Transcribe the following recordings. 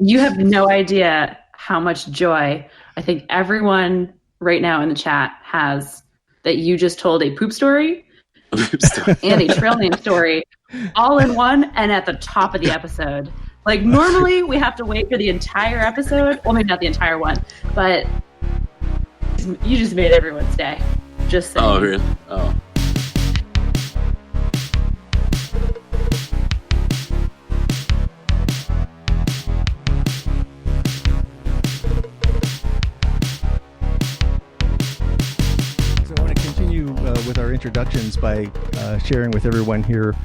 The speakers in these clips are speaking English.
You have no idea how much joy I think everyone right now in the chat has that you just told a poop story and a trail name story all in one and at the top of the episode. Like, normally we have to wait for the entire episode. Well, maybe not the entire one, but you just made everyone's day. Just saying. Oh, really? Oh. With our introductions by sharing with everyone here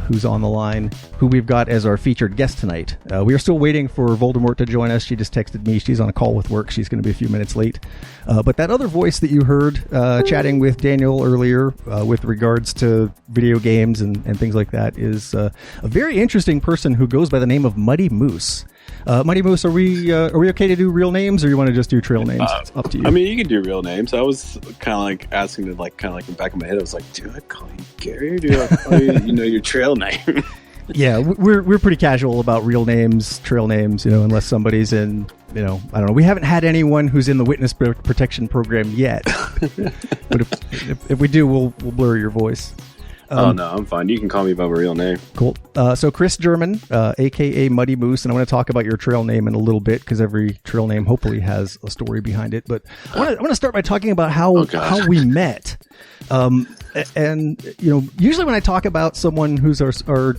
who's on the line who we've got as our featured guest tonight. We are still waiting for Voldemort to join us. She just texted me. She's on a call with work. She's going to be a few minutes late. But that other voice that you heard chatting with Daniel earlier with regards to video games and things like that is a very interesting person who goes by the name of Muddy Moose. Muddy Moose, are we okay to do real names, or you want to just do trail names? It's up to you. I mean, you can do real names. I was kind of like asking to in the back of my head. I was like, do I call you Gary, or do I call you, your trail name? Yeah, we're pretty casual about real names, trail names, unless somebody's in, I don't know. We haven't had anyone who's in the witness protection program yet. But if we do, we'll blur your voice. Oh, no, I'm fine. You can call me by my real name. Cool. So Chris German, a.k.a. Muddy Moose, and I want to talk about your trail name in a little bit because every trail name hopefully has a story behind it. But I want to start by talking about how we met. And usually when I talk about someone who's our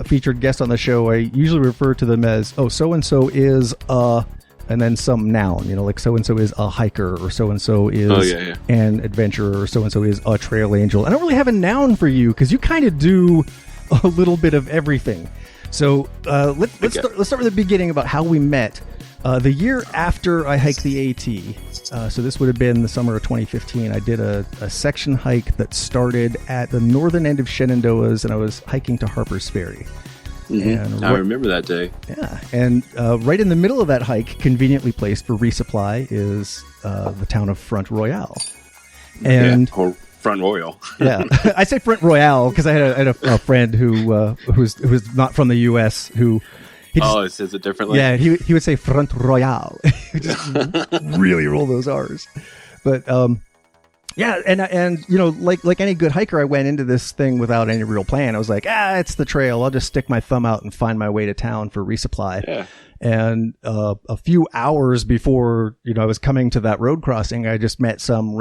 featured guest on the show, I usually refer to them as, so-and-so is and then some noun, like so-and-so is a hiker, or so-and-so is an adventurer, or so-and-so is a trail angel. I don't really have a noun for you because you kind of do a little bit of everything. So let's start with the beginning about how we met. The year after I hiked the AT, so this would have been the summer of 2015, I did a section hike that started at the northern end of Shenandoahs, and I was hiking to Harper's Ferry. Mm-hmm. I remember that day. Yeah, and right in the middle of that hike, conveniently placed for resupply, is the town of Front Royale. And or Front Royal. Yeah, I say Front Royale because I had a friend who was not from the U.S. who. It says it differently. Yeah, he would say Front Royale. He just really roll those R's. But yeah, and like any good hiker, I went into this thing without any real plan. I was like, it's the trail. I'll just stick my thumb out and find my way to town for resupply. Yeah. And a few hours before I was coming to that road crossing, I just met some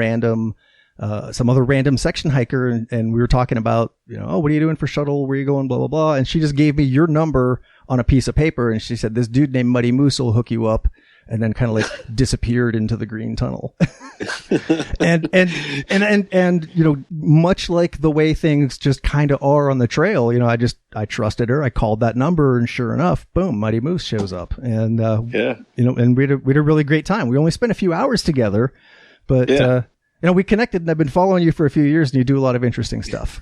other random section hiker, and we were talking about what are you doing for shuttle? Where are you going? Blah blah blah. And she just gave me your number on a piece of paper, and she said, this dude named Muddy Moose will hook you up, and then kind of like disappeared into the green tunnel. and much like the way things just kind of are on the trail, I trusted her. I called that number, and sure enough, boom, Muddy Moose shows up. And and we had a really great time. We only spent a few hours together, but we connected, and I've been following you for a few years, and you do a lot of interesting stuff.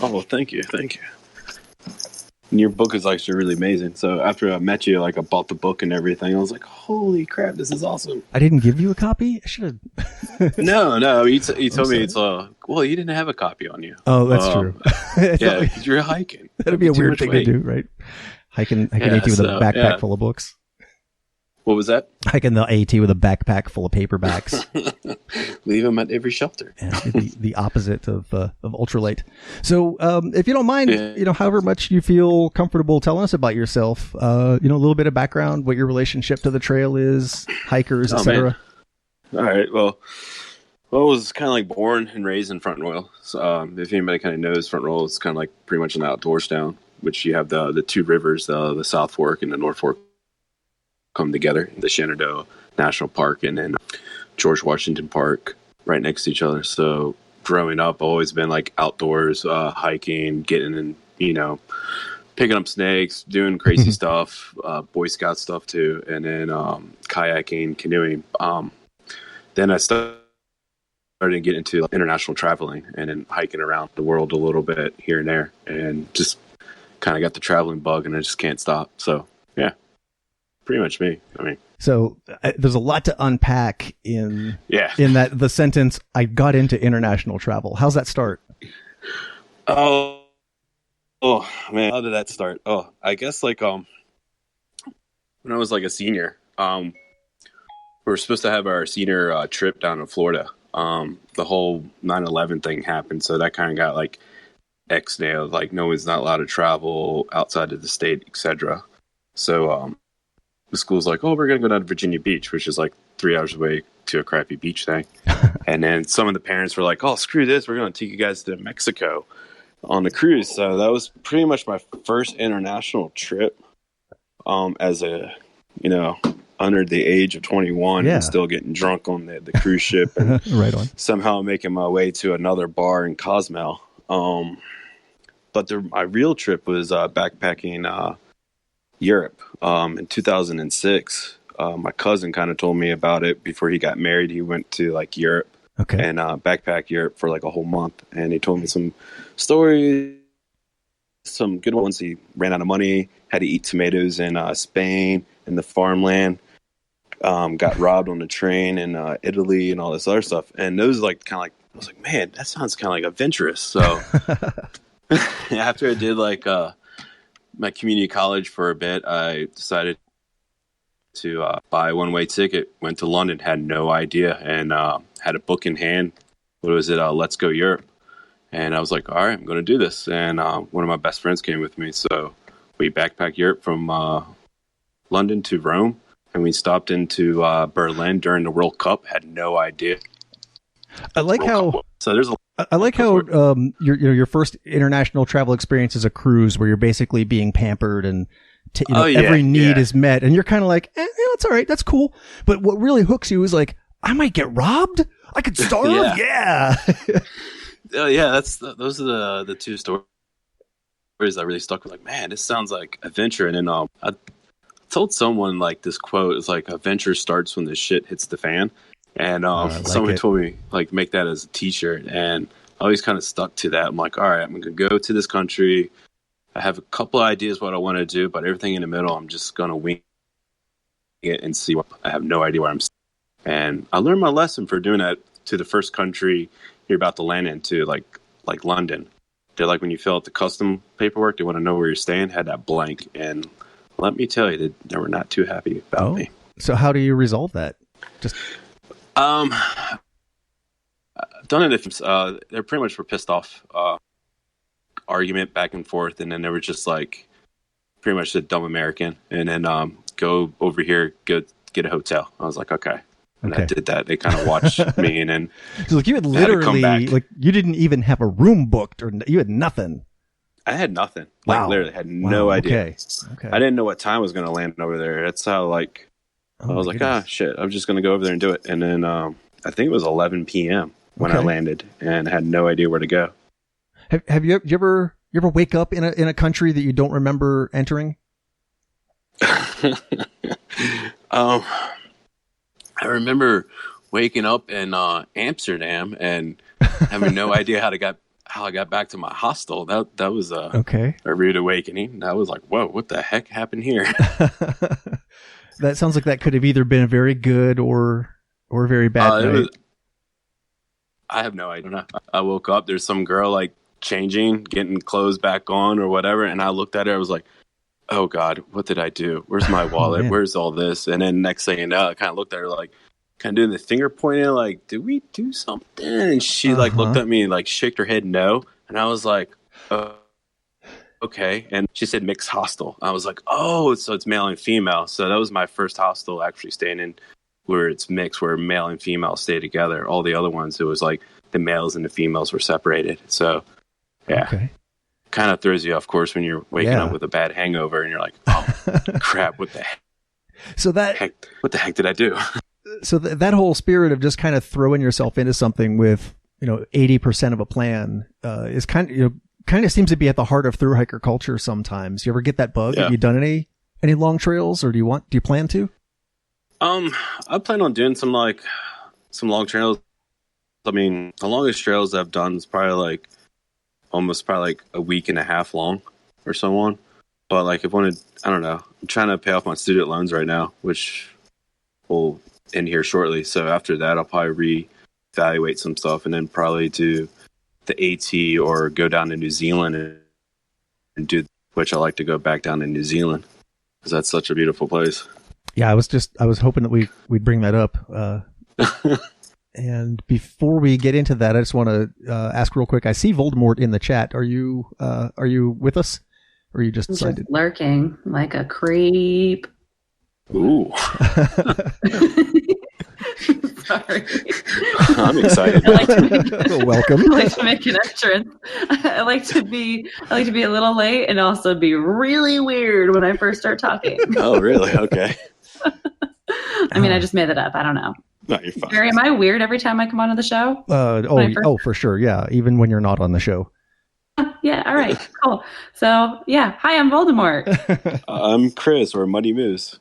Oh, well, thank you. And your book is actually really amazing. So after I met you, I bought the book and everything. I was like, holy crap, this is awesome. I didn't give you a copy? I should have. No. You told me it's well, you didn't have a copy on you. Oh, that's true. Yeah, because you're hiking. That'd be a weird thing to do, right? Hiking AT with a backpack full of books. What was that? Hiking the AT with a backpack full of paperbacks. Leave them at every shelter. Yeah, the opposite of ultralight. So, if you don't mind, however much you feel comfortable telling us about yourself, a little bit of background, what your relationship to the trail is, hikers, etc. All right. Well, I was kind of like born and raised in Front Royal. So, if anybody kind of knows, Front Royal is kind of like pretty much an outdoors town, which you have the two rivers, the South Fork and the North Fork, come together, the Shenandoah National Park and then George Washington Park right next to each other. So growing up, I've always been like outdoors, hiking, getting in, picking up snakes, doing crazy stuff, Boy Scout stuff too, and then kayaking, canoeing. Then I started to get into international traveling and then hiking around the world a little bit here and there, and just kind of got the traveling bug, and I just can't stop. So yeah. Pretty much me. So there's a lot to unpack in that the sentence, I got into international travel. How's that start? Oh man, how did that start? Oh, I guess when I was like a senior. We were supposed to have our senior trip down to Florida. The whole 9/11 thing happened, so that kind of got like X-nailed. Like no one's not allowed to travel outside of the state, etc. So the school's like, oh, we're gonna go down to Virginia Beach, which is like 3 hours away to a crappy beach thing. And then some of the parents were like, oh, screw this, we're gonna take you guys to Mexico on the cruise. So that was pretty much my first international trip. As a under the age of 21 and still getting drunk on the cruise ship and right on. somehow making my way to another bar in Cozumel. But my real trip was backpacking Europe in 2006. My cousin kind of told me about it before he got married. He went to like Europe and backpack Europe for like a whole month. And he told me some stories, some good ones. He ran out of money, had to eat tomatoes in Spain in the farmland, got robbed on the train in Italy and all this other stuff. And those like kind of like, I was like, man, that sounds kind of like adventurous. So after I did like my community college for a bit, I decided to buy a one-way ticket, went to London, had no idea, and had a book in hand. What was it? Let's Go Europe. And I was like, all right, I'm going to do this. And one of my best friends came with me. So we backpacked Europe from London to Rome. And we stopped into Berlin during the World Cup. Had no idea. I like how your first international travel experience is a cruise where you're basically being pampered and every need is met. And you're kind of like, it's all right. That's cool. But what really hooks you is like, I might get robbed. I could starve. Yeah. Those are the two stories that really stuck with. Like, man, this sounds like adventure. And then I told someone like this quote is like, adventure starts when the shit hits the fan. And someone told me like make that as a T-shirt, and I always kind of stuck to that. I'm like, all right, I'm gonna go to this country. I have a couple of ideas what I want to do, but everything in the middle, I'm just gonna wing it and see what. I have no idea where I'm. And I learned my lesson for doing that to the first country you're about to land into, like London. They're like when you fill out the custom paperwork, they want to know where you're staying. Had that blank, and let me tell you, they were not too happy about me. So how do you resolve that? Just done it if they pretty much were pissed off. Argument back and forth, and then they were just like pretty much a dumb American, and then go over here, go get a hotel. I was like, okay. And I did that. They kind of watched me, and then so like you had literally like you didn't even have a room booked, or you had nothing. I had nothing. Wow. Like literally had no idea. Okay. I didn't know what time I was going to land over there. That's how like I was like, shit, I'm just going to go over there and do it. And then I think it was 11 p.m. when I landed, and had no idea where to go. Have you ever wake up in a country that you don't remember entering? I remember waking up in Amsterdam and having no idea how I got back to my hostel. That was a rude awakening. That was like, whoa, what the heck happened here? That sounds like that could have either been a very good or a very bad night. I have no idea. I woke up, there's some girl like changing, getting clothes back on or whatever, and I looked at her, I was like, oh God, what did I do? Where's my wallet? Where's all this? And then next thing you know, I kind of looked at her like, kind of doing the finger pointing, like, did we do something? And she like looked at me and like shook her head no. And I was like, okay. And she said mixed hostel. I was like, oh, so it's male and female. So that was my first hostel actually staying in where it's mixed, where male and female stay together. All the other ones, it was like the males and the females were separated. So yeah. Kind of throws you off course when you're waking up with a bad hangover and you're like, oh crap, what the heck? So what the heck did I do? So that whole spirit of just kind of throwing yourself into something with, 80% of a plan, is kind of seems to be at the heart of thru hiker culture sometimes. You ever get that bug? Yeah. Have you done any long trails, or do you plan to? I plan on doing some long trails. I mean, the longest trails I've done is probably like a week and a half long or so on. But like I don't know, I'm trying to pay off my student loans right now, which will end here shortly. So after that, I'll probably reevaluate some stuff and then probably do the AT or go down to New Zealand and do, which I like to go back down to New Zealand because that's such a beautiful place. Yeah, I was hoping that we'd bring that up. And before we get into that, I just want to ask real quick. I see Voldemort in the chat. Are you with us, or are you just I'm just lurking like a creep? Ooh. Sorry. I'm excited. Welcome. I like to make an entrance. I like to be a little late and also be really weird when I first start talking. Oh, really? Okay. I mean, I just made that up. I don't know. No, you're fine. Gary, am I weird every time I come onto the show? For sure. Yeah, even when you're not on the show. Yeah. All right. Cool. So, yeah. Hi, I'm Voldemort. I'm Chris, or Muddy Moose.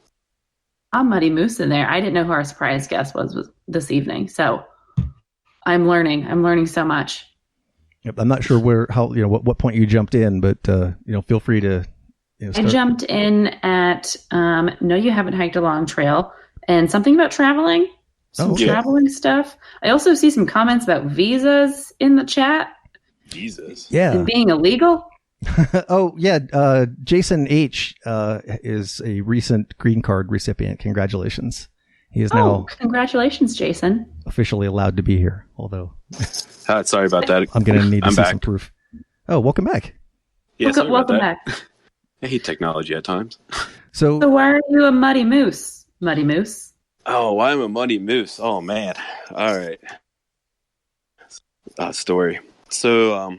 I'm Muddy Moose in there. I didn't know who our surprise guest was this evening, so I'm learning. I'm learning so much. Yep, I'm not sure what point you jumped in, but feel free to. I jumped in at no, you haven't hiked a long trail, and something about traveling. Some traveling stuff. I also see some comments about visas in the chat. Visas, yeah, and being illegal. Oh yeah, Jason H is a recent green card recipient. Congratulations! He is now. Congratulations, Jason! Officially allowed to be here. Although, sorry about that. I'm going to need to see some proof. Oh, welcome back. Yeah, welcome back. I hate technology at times. So why are you a Muddy Moose? Muddy Moose. Oh, why I'm a Muddy Moose? Oh man! All right. Story. So,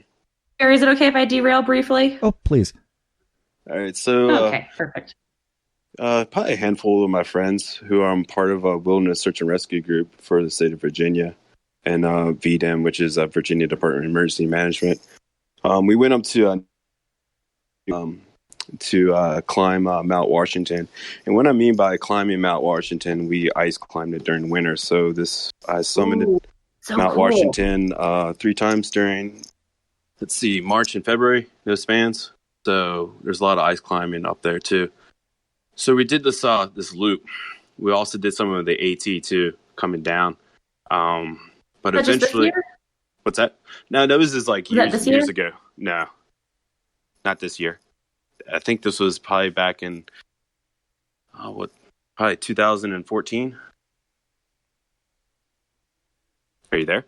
Gary, is it okay if I derail briefly? Oh, please. All right. So, okay, perfect. Probably a handful of my friends who are part of a wilderness search and rescue group for the state of Virginia, and VDEM, which is Virginia Department of Emergency Management. We went up to climb Mount Washington, and what I mean by climbing Mount Washington, we ice climbed it during winter. So I summited Mount Washington 3 times during, March and February, those spans. So there's a lot of ice climbing up there too. So we did this loop. We also did some of the AT too, coming down. But eventually, what's that? No, that was just like years ago. No, not this year. I think this was probably back in probably 2014. Are you there?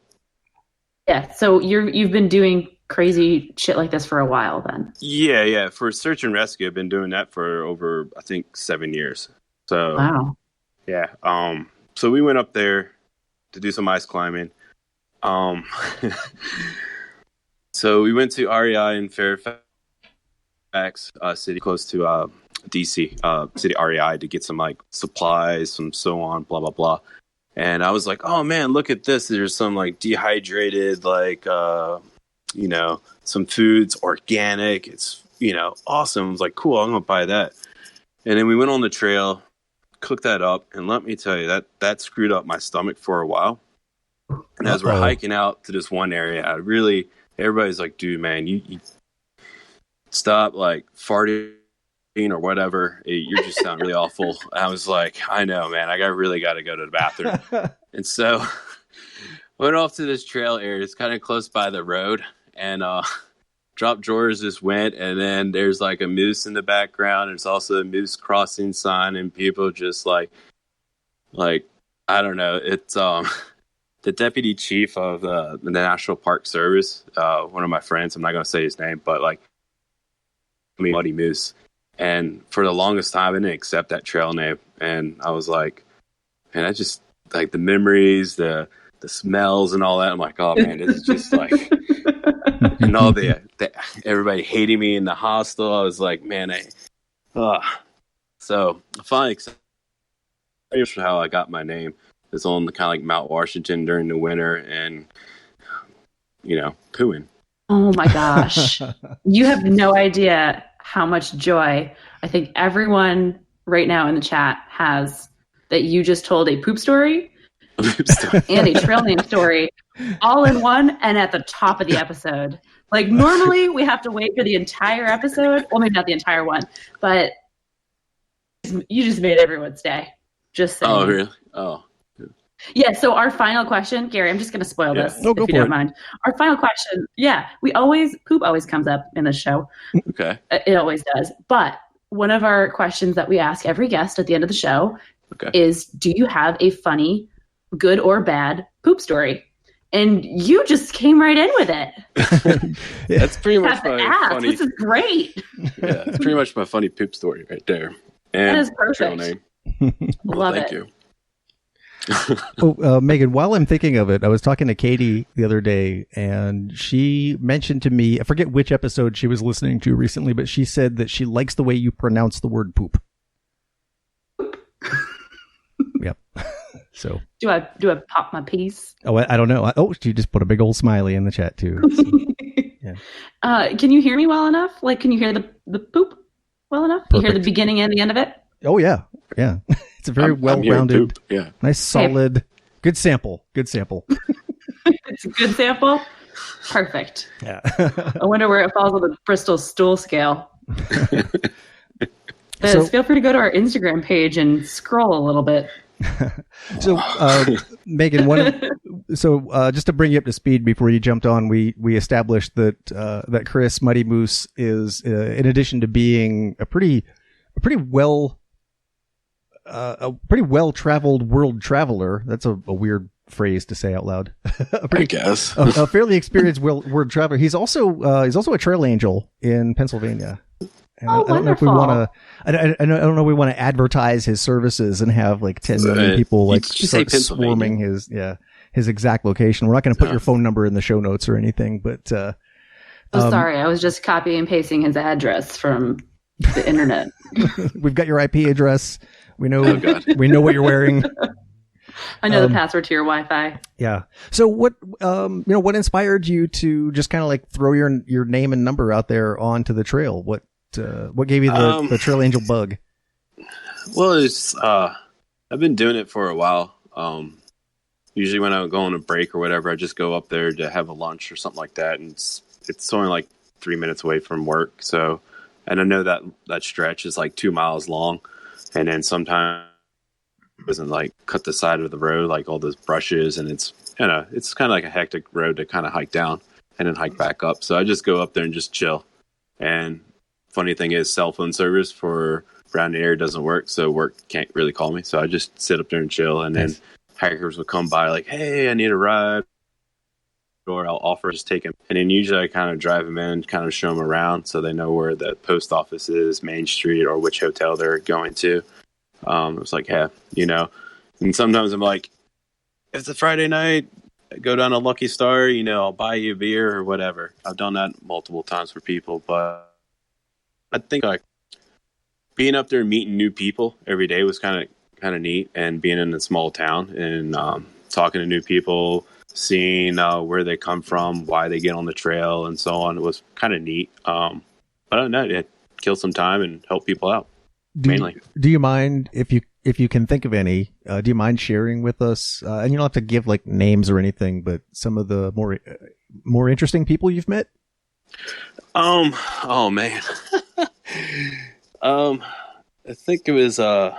Yeah. So you've been doing crazy shit like this for a while then. Yeah. For search and rescue, I've been doing that for over, I think, 7 years. So wow. Yeah. So we went up there to do some ice climbing. So we went to REI in Fairfax city, close to DC, city REI, to get some like supplies, some so on, blah blah blah. And I was like, oh man, look at this. There's some like dehydrated, like some foods, organic. It's awesome. I was like, cool, I'm gonna buy that. And then we went on the trail, cooked that up, and let me tell you, that screwed up my stomach for a while. And as we're hiking out to this one area, everybody's like, dude, man, you stop like farting or whatever. You just sound really awful. I was like, I know, man, I really got to go to the bathroom. And so went off to this trail area. It's kind of close by the road, and drop drawers just went, and then there's like a moose in the background. There's also a moose crossing sign, and people just like I don't know. It's the deputy chief of the National Park Service, one of my friends. I'm not going to say his name, but like, Muddy Moose. And for the longest time, I didn't accept that trail name. And I was like, man, I just like the memories, the smells and all that. I'm like, oh man, this is just like, and all the everybody hating me in the hostel. I was like, man, so I finally accepted how I got my name. It's on the kind of like Mount Washington during the winter, and pooing. Oh my gosh. You have no idea how much joy I think everyone right now in the chat has that you just told a poop story and a trail name story all in one and at the top of the episode. Like normally we have to wait for the entire episode. Well, maybe not the entire one, but you just made everyone's day. Just saying. Oh, really? Oh. Yeah, so our final question, Gary, I'm just going to spoil this if you don't mind. Our final question, poop always comes up in the show. Okay. It always does. But one of our questions that we ask every guest at the end of the show is, do you have a funny, good or bad poop story? And you just came right in with it. That's pretty much my funny. This is great. Yeah, it's pretty much my funny poop story right there. That And is perfect. trail name. Love thank it. you. Megan, while I'm thinking of it, I was talking to Katie the other day, and she mentioned to me, I forget which episode she was listening to recently, but she said that she likes the way you pronounce the word poop. Yep. So do I pop my piece? Oh, I don't know. She just put a big old smiley in the chat too. So, yeah. Can you hear me well enough? Like, can you hear the poop well enough? Perfect. You hear the beginning and the end of it? Oh yeah, yeah. It's a very well-rounded, nice, solid, good sample. It's a good sample. Perfect. Yeah. I wonder where it falls on the Bristol stool scale. So, feel free to go to our Instagram page and scroll a little bit. So, Megan, just to bring you up to speed before you jumped on, we established that Chris Muddy Moose is, in addition to being a pretty well traveled world traveler. That's a weird phrase to say out loud. I guess a fairly experienced world traveler. He's also a trail angel in Pennsylvania. And I don't know if we want to. I don't know. If we want to advertise his services and have like 10 million people like start swarming his exact location. We're not going to put your phone number in the show notes or anything. But sorry, I was just copying and pasting his address from the internet. We've got your IP address. We know. We know what you're wearing. I know the password to your Wi-Fi. Yeah. So what what inspired you to just kind of like throw your name and number out there onto the trail? What gave you the Trail Angel bug? Well, it's I've been doing it for a while. Usually when I go on a break or whatever, I just go up there to have a lunch or something like that, and it's only like 3 minutes away from work. So, and I know that stretch is like 2 miles long, and then sometimes it doesn't like cut the side of the road, like all those brushes, and it's kind of like a hectic road to kind of hike down and then hike back up. So I just go up there and just chill. And funny thing is, cell phone service for around the area doesn't work, so work can't really call me. So I just sit up there and chill, and then hikers will come by like, "Hey, I need a ride," or I'll offer just take them. And then usually I kind of drive them in, kind of show them around, so they know where the post office is, Main Street, or which hotel they're going to. It's like, and sometimes I'm like, if it's a Friday night, go down to Lucky Star, I'll buy you a beer or whatever. I've done that multiple times for people, but I think like being up there and meeting new people every day was kind of neat, and being in a small town and talking to new people, seeing where they come from, why they get on the trail, and so on, was kind of neat. But I don't know, it killed some time and helped people out. Mainly. Do you mind if you can think of any? Do you mind sharing with us? And you don't have to give like names or anything, but some of the more interesting people you've met. Oh man. I think it was I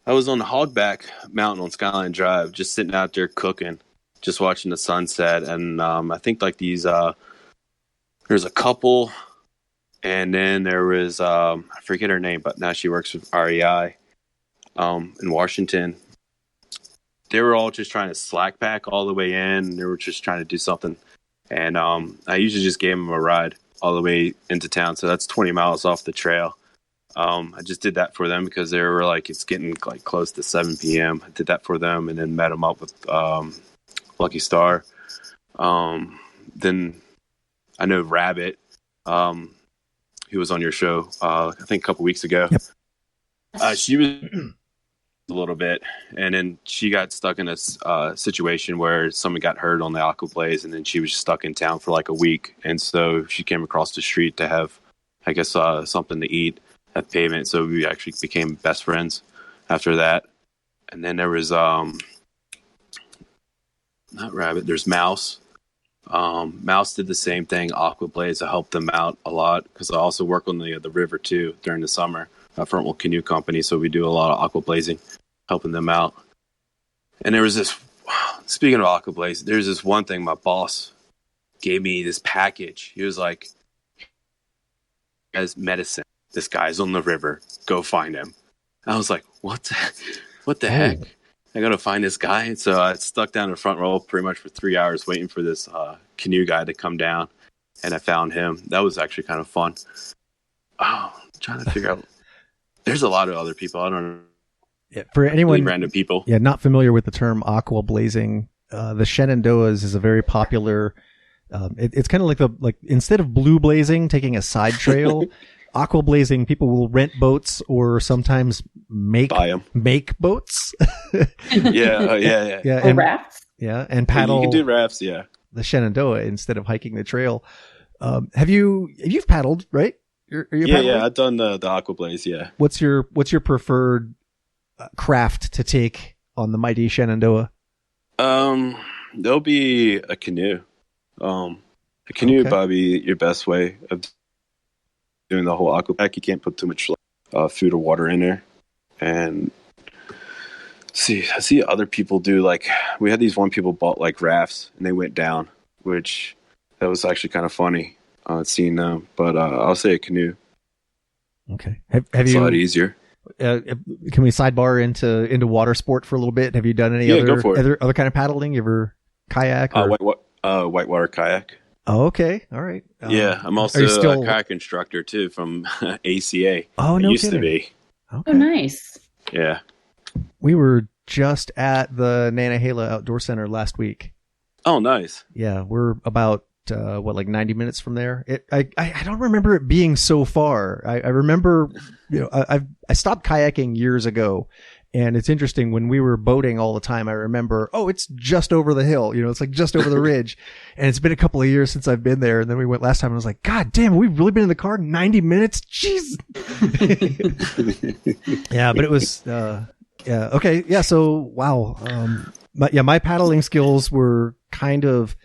was on the Hogback Mountain on Skyline Drive, just sitting out there cooking, just watching the sunset, and I think like these there's a couple. And then there was, I forget her name, but now she works with REI in Washington. They were all just trying to slack pack all the way in. And they were just trying to do something. And I usually just gave them a ride all the way into town. So that's 20 miles off the trail. I just did that for them because they were like, it's getting like close to 7 p.m. I did that for them and then met them up with Lucky Star. Then I know Rabbit. Who was on your show, I think a couple weeks ago. Yep. She was a little bit, and then she got stuck in a situation where someone got hurt on the Aqua Blaze, and then she was stuck in town for like a week. And so she came across the street to have, I guess, something to eat at Pavement. So we actually became best friends after that. And then there was, not Rabbit, there's Mouse. Mouse did the same thing. Aqua Blaze, I helped them out a lot because I also work on the river too during the summer. Front Wheel Canoe Company, so we do a lot of aqua blazing, helping them out. And there was this. Speaking of aqua blaze, there's this one thing my boss gave me this package. He was like, "As medicine, this guy's on the river. Go find him." I was like, what the heck? I got to find this guy. And so I stuck down in the front row pretty much for 3 hours waiting for this canoe guy to come down. And I found him. That was actually kind of fun. Oh, I'm trying to figure out. There's a lot of other people. I don't know. Yeah, for anyone, really random people. Yeah, not familiar with the term aqua blazing, the Shenandoahs is a very popular. It's kind of like instead of blue blazing, taking a side trail, aqua blazing. People will rent boats or sometimes make boats. yeah. Or rafts. Yeah, and paddle. You can do rafts. Yeah, the Shenandoah instead of hiking the trail. You've paddled, right? Yeah, I've done the aqua blaze. Yeah. What's your preferred craft to take on the mighty Shenandoah? There'll be a canoe. A canoe would probably be your best way of doing the whole aqua pack. You can't put too much food or water in there. And I see other people do, like, we had these people bought like rafts and they went down, which that was actually kind of funny seeing them. But I'll say a canoe. Okay. Have it's you, a lot easier. Can we sidebar into water sport for a little bit? Have you done any other kind of paddling? You ever kayak? Whitewater kayak. Oh, okay. All right. Yeah, I'm also a kayak instructor too from ACA. Oh, no, I used to be. Okay. Oh, nice. Yeah. We were just at the Nantahala Outdoor Center last week. Oh, nice. Yeah, we're about 90 minutes from there. I don't remember it being so far. I remember, I stopped kayaking years ago, and it's interesting when we were boating all the time. I remember, it's just over the hill. It's like just over the ridge, and it's been a couple of years since I've been there. And then we went last time, and I was like, God damn, we've really been in the car 90 minutes. Jeez. Yeah, but it was. Yeah. Okay. Yeah. So wow. My paddling skills were kind of.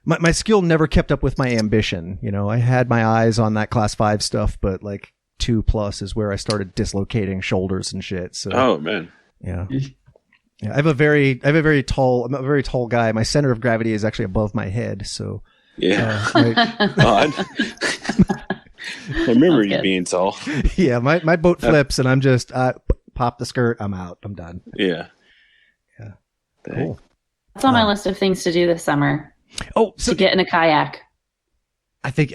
My skill never kept up with my ambition. I had my eyes on that class 5 stuff, but like 2+ is where I started dislocating shoulders and shit. So, oh man. Yeah. Yeah. I'm a very tall guy. My center of gravity is actually above my head. So yeah. I remember you being tall. Yeah. My boat flips and I'm just, pop the skirt. I'm out. I'm done. Yeah. Yeah. Cool. That's on my list of things to do this summer. Oh, so to get in a kayak. I think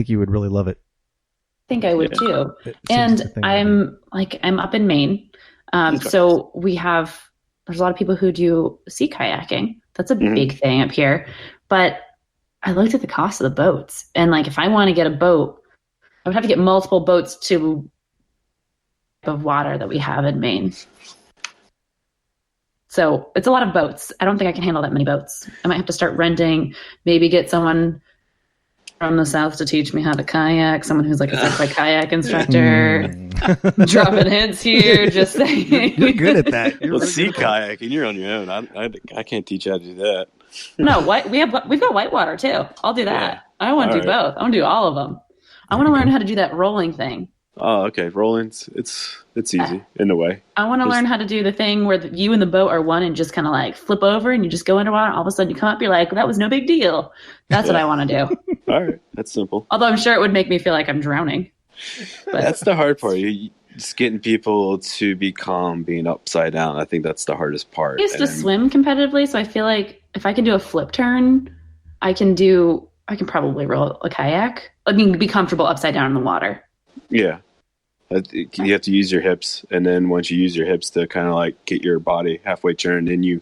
you would really love it. I think I would too. And I'm up in Maine. So there's a lot of people who do sea kayaking. That's a big thing up here. But I looked at the cost of the boats, and if I want to get a boat, I would have to get multiple boats to the water that we have in Maine. So it's a lot of boats. I don't think I can handle that many boats. I might have to start renting, maybe get someone from the South to teach me how to kayak, someone who's like a certified kayak instructor. Dropping hints here, just saying. You're good at that. Well, sea kayaking, you're on your own. I can't teach you how to do that. No, we've got whitewater too. I'll do that. Yeah. I want to do both. I want to do all of them. I want to learn how to do that rolling thing. Oh, okay. Rolling's it's easy in a way. I want to learn how to do the thing where you and the boat are one and just kind of flip over and you just go underwater. All of a sudden you come up, you're like, that was no big deal. That's what I want to do. All right. That's simple. Although I'm sure it would make me feel like I'm drowning. But that's the hard part. Just getting people to be calm, being upside down. I think that's the hardest part. I used to swim competitively, so I feel like if I can do a flip turn, I can probably roll a kayak. I mean, be comfortable upside down in the water. Yeah. You have to use your hips, and then once you use your hips to kind of get your body halfway turned, then you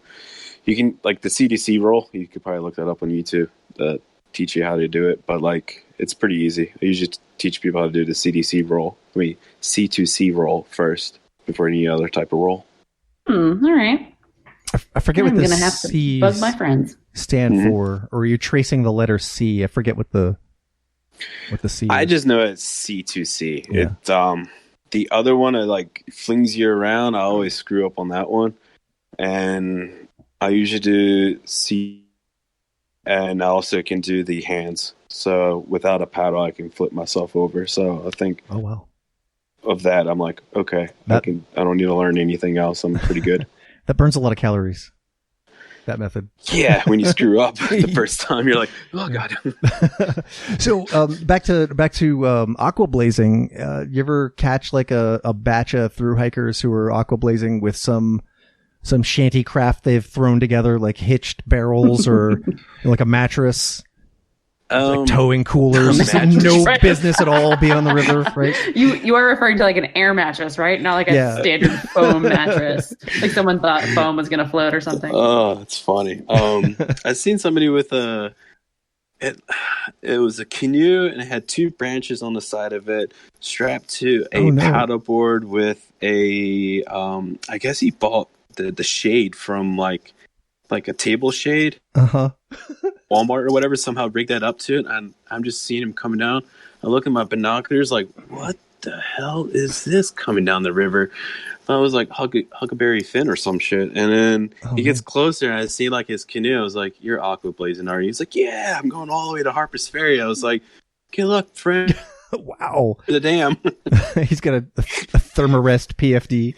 can the CDC roll. You could probably look that up on YouTube to teach you how to do it, but it's pretty easy. I usually teach people how to do the CDC roll. C2C roll first before any other type of roll. All right. I forget what the gonna have to bug my friends stand for, or are you tracing the letter C? I forget what the C is. I just know it's C2C. Yeah. It's the other one flings you around. I always screw up on that one, and I usually do C, and I also can do the hands. So without a paddle, I can flip myself over. So I think, oh wow, of that, I'm like, okay, I don't need to learn anything else. I'm pretty good. That burns a lot of calories. that method. Yeah, when you screw up the first time, you're like, oh god. So back to aqua blazing. You ever catch like a batch of thru hikers who are aqua blazing with some shanty craft they've thrown together, like hitched barrels or like a mattress? Like towing coolers, no business at all being on the river, right? You are referring to like an air mattress, right? Not like a standard foam mattress. Like someone thought foam was going to float or something. Oh, it's funny. I've seen somebody with it was a canoe and it had 2 branches on the side of it strapped to a paddleboard with a I guess he bought the shade from like a table shade. Walmart or whatever, somehow rigged that up to it, and I'm just seeing him coming down. I look at my binoculars like, what the hell is this coming down the river? I was like Huckleberry Finn or some shit, and then he gets closer and I see like his canoe. I was like, you're aqua blazing, are you? He's like, yeah, I'm going all the way to Harper's Ferry. I was like, good luck, friend. Wow. The dam. He's got a Thermarest PFD.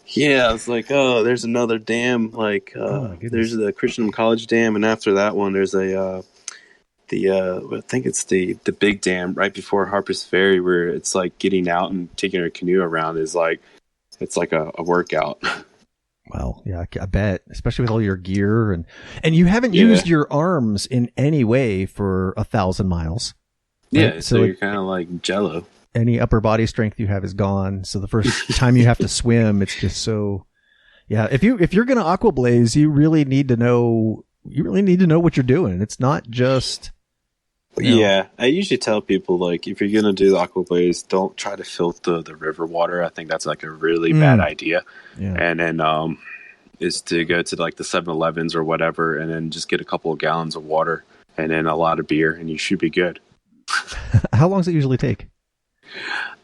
Yeah, I was like, oh, there's another dam. Like, there's the Christian College Dam, and after that one, there's I think it's the big dam right before Harper's Ferry, where it's like getting out and taking a canoe around is like, it's like a workout. Well, yeah, I bet, especially with all your gear and you haven't used your arms in any way for 1,000 miles. Right? Yeah, so you're kind of like Jello. Any upper body strength you have is gone. So the first time you have to swim, it's just so, yeah. If you're going to aqua blaze, you really need to know what you're doing. It's not just, Yeah. I usually tell people, like, if you're going to do the aqua blaze, don't try to filter the river water. I think that's like a really bad idea. Yeah. And then, is to go to like the 7-Elevens or whatever, and then just get a couple of gallons of water and then a lot of beer, and you should be good. How long does it usually take?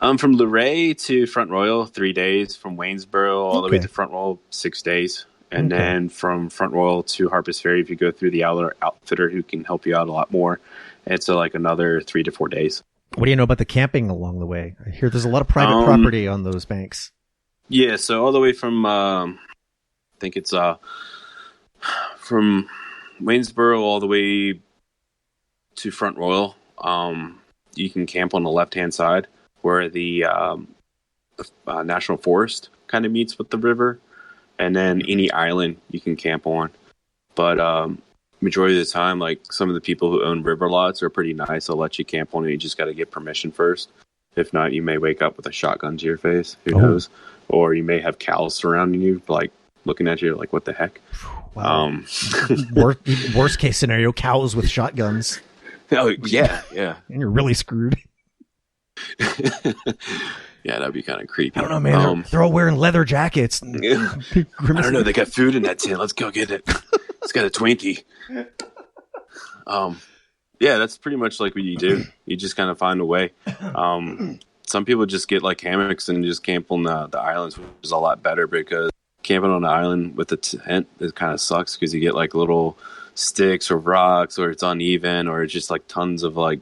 From Luray to Front Royal, 3 days. From Waynesboro all the way to Front Royal, 6 days. And then from Front Royal to Harper's Ferry, if you go through the outfitter who can help you out a lot more, it's like another 3 to 4 days. What do you know about the camping along the way? I hear there's a lot of private property on those banks. Yeah, so all the way from, I think it's from Waynesboro all the way to Front Royal. You can camp on the left-hand side where the National Forest kind of meets with the river, and then any island you can camp on. But majority of the time, like some of the people who own river lots are pretty nice. They'll let you camp on it. You just got to get permission first. If not, you may wake up with a shotgun to your face. Who knows? Or you may have cows surrounding you, like looking at you like, what the heck? Wow. Worst case scenario, cows with shotguns. Oh, yeah. And you're really screwed. Yeah, that'd be kind of creepy. I don't know, man. They're all wearing leather jackets. I don't know. They got food in that tent. Let's go get it. It's got a Twinkie. Yeah, that's pretty much like what you do. You just kind of find a way. Some people just get like hammocks and just camp on the islands, which is a lot better because camping on the island with a tent, it kind of sucks because you get like little sticks or rocks, or it's uneven, or it's just like tons of like,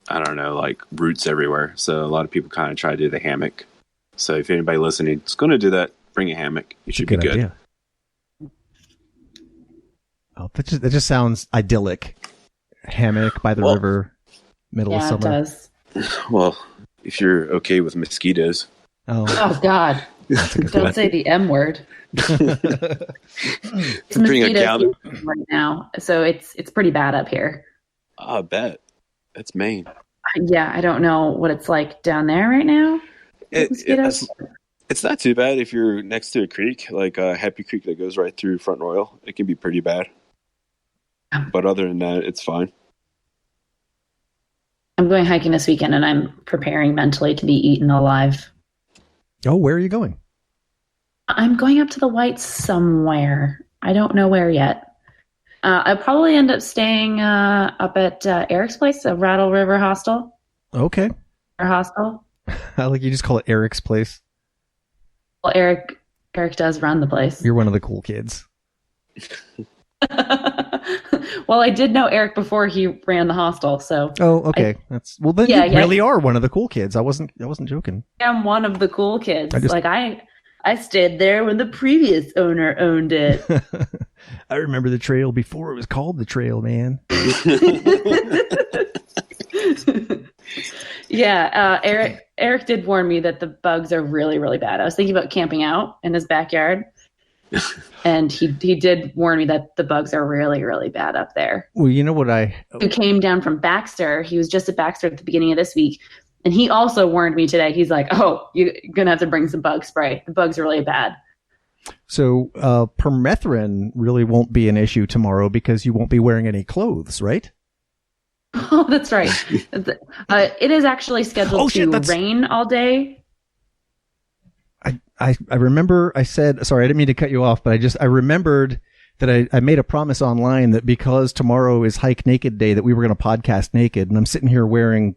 I don't know, like roots everywhere. So a lot of people kind of try to do the hammock. So if anybody listening is going to do that, bring a hammock. You should be good. Idea. Oh, that just sounds idyllic. Hammock by the river, middle of summer. Yeah, it does. Well, if you're okay with mosquitoes. Oh God! Don't say the M word. It's mosquitoes right now, so it's pretty bad up here. I bet. That's Maine. Yeah, I don't know what it's like down there right now. It's not too bad if you're next to a creek, like Happy Creek that goes right through Front Royal. It can be pretty bad. But other than that, it's fine. I'm going hiking this weekend, and I'm preparing mentally to be eaten alive. Oh, where are you going? I'm going up to the Whites somewhere. I don't know where yet. I'll probably end up staying up at Eric's place, a Rattle River Hostel. Okay. Or hostel. I like you just call it Eric's place. Well, Eric does run the place. You're one of the cool kids. Well, I did know Eric before he ran the hostel, so. Oh, okay. Then you really are one of the cool kids. I wasn't joking. I'm one of the cool kids. I stayed there when the previous owner owned it. I remember the trail before it was called the trail, man. Yeah, Eric did warn me that the bugs are really, really bad. I was thinking about camping out in his backyard, and he did warn me that the bugs are really, really bad up there. Well, you know what He came down from Baxter. He was just at Baxter at the beginning of this week, and he also warned me today. He's like, "Oh, you're gonna have to bring some bug spray. The bugs are really bad." So permethrin really won't be an issue tomorrow because you won't be wearing any clothes, right? Oh, that's right. It is actually scheduled to rain all day. I remember I said, sorry, I didn't mean to cut you off, but I remembered that I made a promise online that because tomorrow is Hike Naked Day that we were going to podcast naked, and I'm sitting here wearing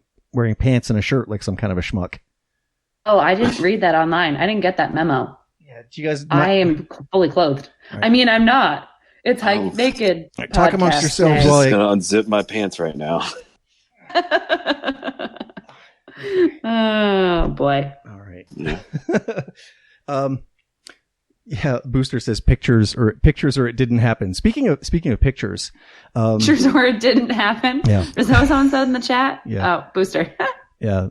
pants and a shirt like some kind of a schmuck. Oh, I didn't read that online. I didn't get that memo. Yeah, do you guys? I am fully clothed. Right. I mean, I'm not. It's Hike Naked. Right, talk amongst yourselves. I'm just going to unzip my pants right now. Oh, boy. All right. Yeah. Yeah, Booster says pictures or it didn't happen. Speaking of pictures. Pictures or it didn't happen? Yeah. Is that what someone said in the chat? Yeah. Oh, Booster. Yeah.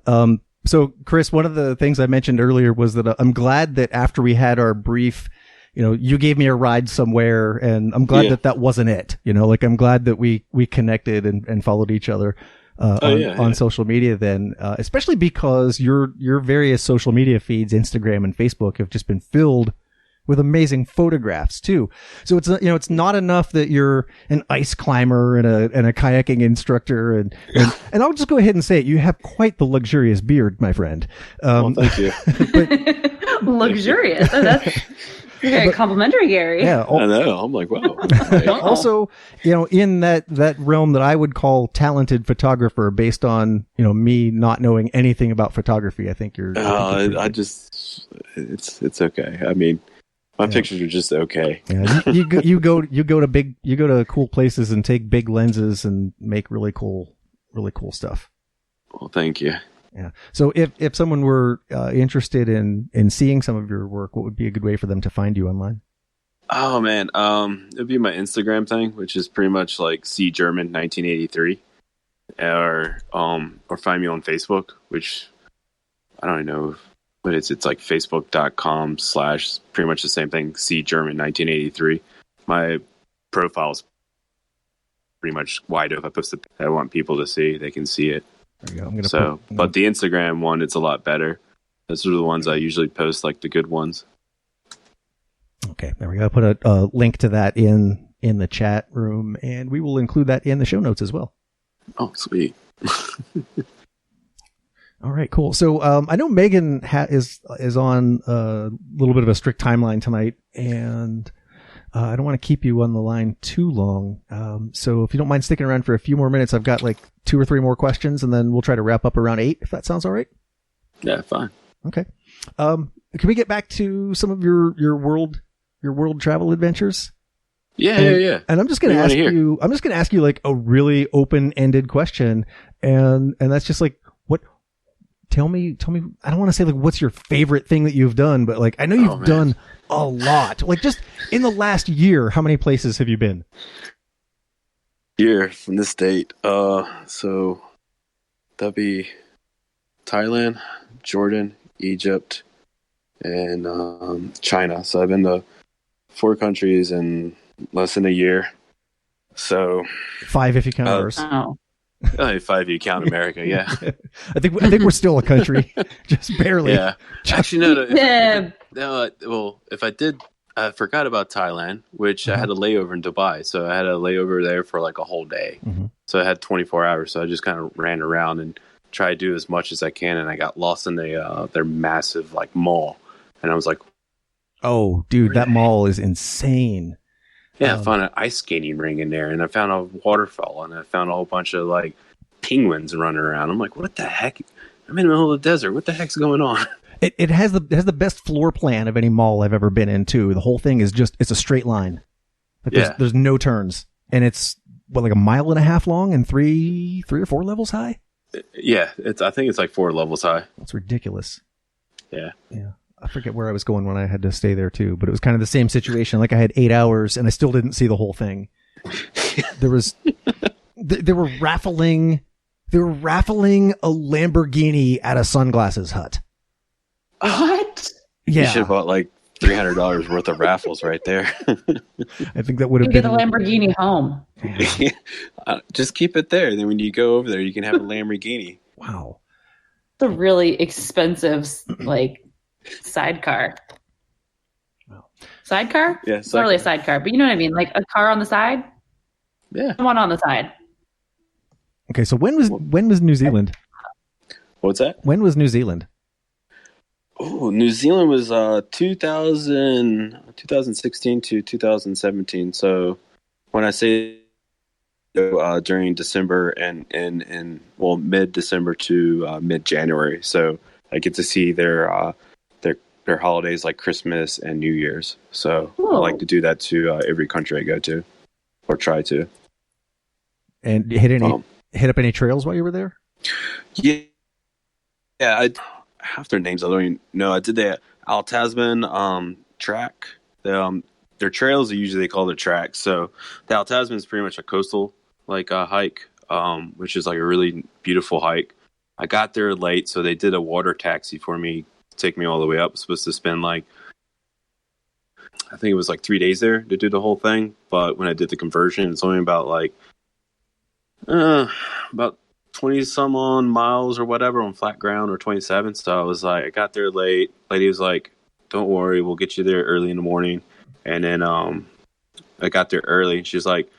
So, Chris, one of the things I mentioned earlier was that I'm glad that after we had our brief, you gave me a ride somewhere, and I'm glad that wasn't it. Like I'm glad that we connected and followed each other on social media then, especially because your various social media feeds, Instagram and Facebook, have just been filled with amazing photographs too. So it's it's not enough that you're an ice climber and a kayaking instructor and I'll just go ahead and say it. You have quite the luxurious beard, my friend. Well, thank you. Luxurious. Oh, that's very complimentary, Gary. Yeah. I know. I'm like, wow. Also, in that realm that I would call talented photographer based on, me not knowing anything about photography, I think you're. It's okay. I mean, my pictures are just okay. Yeah, you go to cool places and take big lenses and make really cool stuff. Well, thank you. Yeah. So if someone were interested in seeing some of your work, what would be a good way for them to find you online? Oh man, it'd be my Instagram thing, which is pretty much like C German 1983, or find me on Facebook, which I don't know, but it's like facebook.com/ pretty much the same thing, C German 1983. My profile's pretty much wide open. I post I want people to see, they can see it. There you go. But the Instagram one, it's a lot better. Those are the ones I usually post, like the good ones. Okay, there we go. I put a link to that in the chat room, and we will include that in the show notes as well. Oh, sweet. All right, cool. So I know Megan is on a little bit of a strict timeline tonight, and I don't want to keep you on the line too long. So if you don't mind sticking around for a few more minutes, I've got like 2 or 3 more questions, and then we'll try to wrap up around 8, if that sounds all right. Yeah, fine. Okay. Can we get back to some of your world travel adventures? Yeah. And I'm just going to ask you. I'm just going to ask you like a really open-ended question, and that's just like, what? Tell me. I don't want to say like what's your favorite thing that you've done, but like I know you've done a lot. Like just in the last year, how many places have you been? Year from this date. So that'd be Thailand, Jordan, Egypt, and China. So I've been to 4 countries in less than a year. So 5 if you count ours. Oh. 5 if you count America. Yeah. I think we're still a country, just barely. Yeah. Actually, no. If I did, I forgot about Thailand, which I had a layover in Dubai. So I had a layover there for like a whole day. Mm-hmm. So I had 24 hours. So I just kind of ran around and tried to do as much as I can. And I got lost in their massive like mall. And I was like, oh, dude, that mall is insane. Yeah, I found an ice skating ring in there, and I found a waterfall, and I found a whole bunch of like penguins running around. I'm like, what the heck? I'm in the middle of the desert. What the heck's going on? It has the best floor plan of any mall I've ever been in too. The whole thing is it's a straight line. Like there's no turns, and it's like 1.5 miles long and 3 or 4 levels high. Yeah, I think it's like 4 levels high. That's ridiculous. Yeah. I forget where I was going when I had to stay there too, but it was kind of the same situation. Like I had 8 hours and I still didn't see the whole thing. There was, they were raffling a Lamborghini at a sunglasses hut. What? Yeah. You should have bought like $300 worth of raffles right there. I think that would have been. Get the Lamborghini home. Just keep it there. Then when you go over there, you can have a Lamborghini. Wow. It's a really expensive, like, sidecar. Wow. Sidecar? Yeah, it's not really a sidecar, but you know what I mean? Like a car on the side? Yeah. One on the side. Okay, so when was New Zealand? What's that? When was New Zealand? Oh, New Zealand was 2016 to 2017. So when I say during December and mid-December to mid-January. So I get to see their holidays like Christmas and New Year's. So I like to do that to every country I go to or try to. And you hit up any trails while you were there? Yeah, I half their names I don't even know. I did the Al Tasman track. Their trails are usually called their tracks. So the Al Tasman is pretty much a coastal hike, which is like a really beautiful hike. I got there late, so they did a water taxi for me to take me all the way up. I was supposed to spend I think it was 3 days there to do the whole thing. But when I did the conversion, it's only about 20 some on miles or whatever on flat ground, or 27. So I was I got there late. Lady was like, don't worry, we'll get you there early in the morning. And then I got there early. She's like,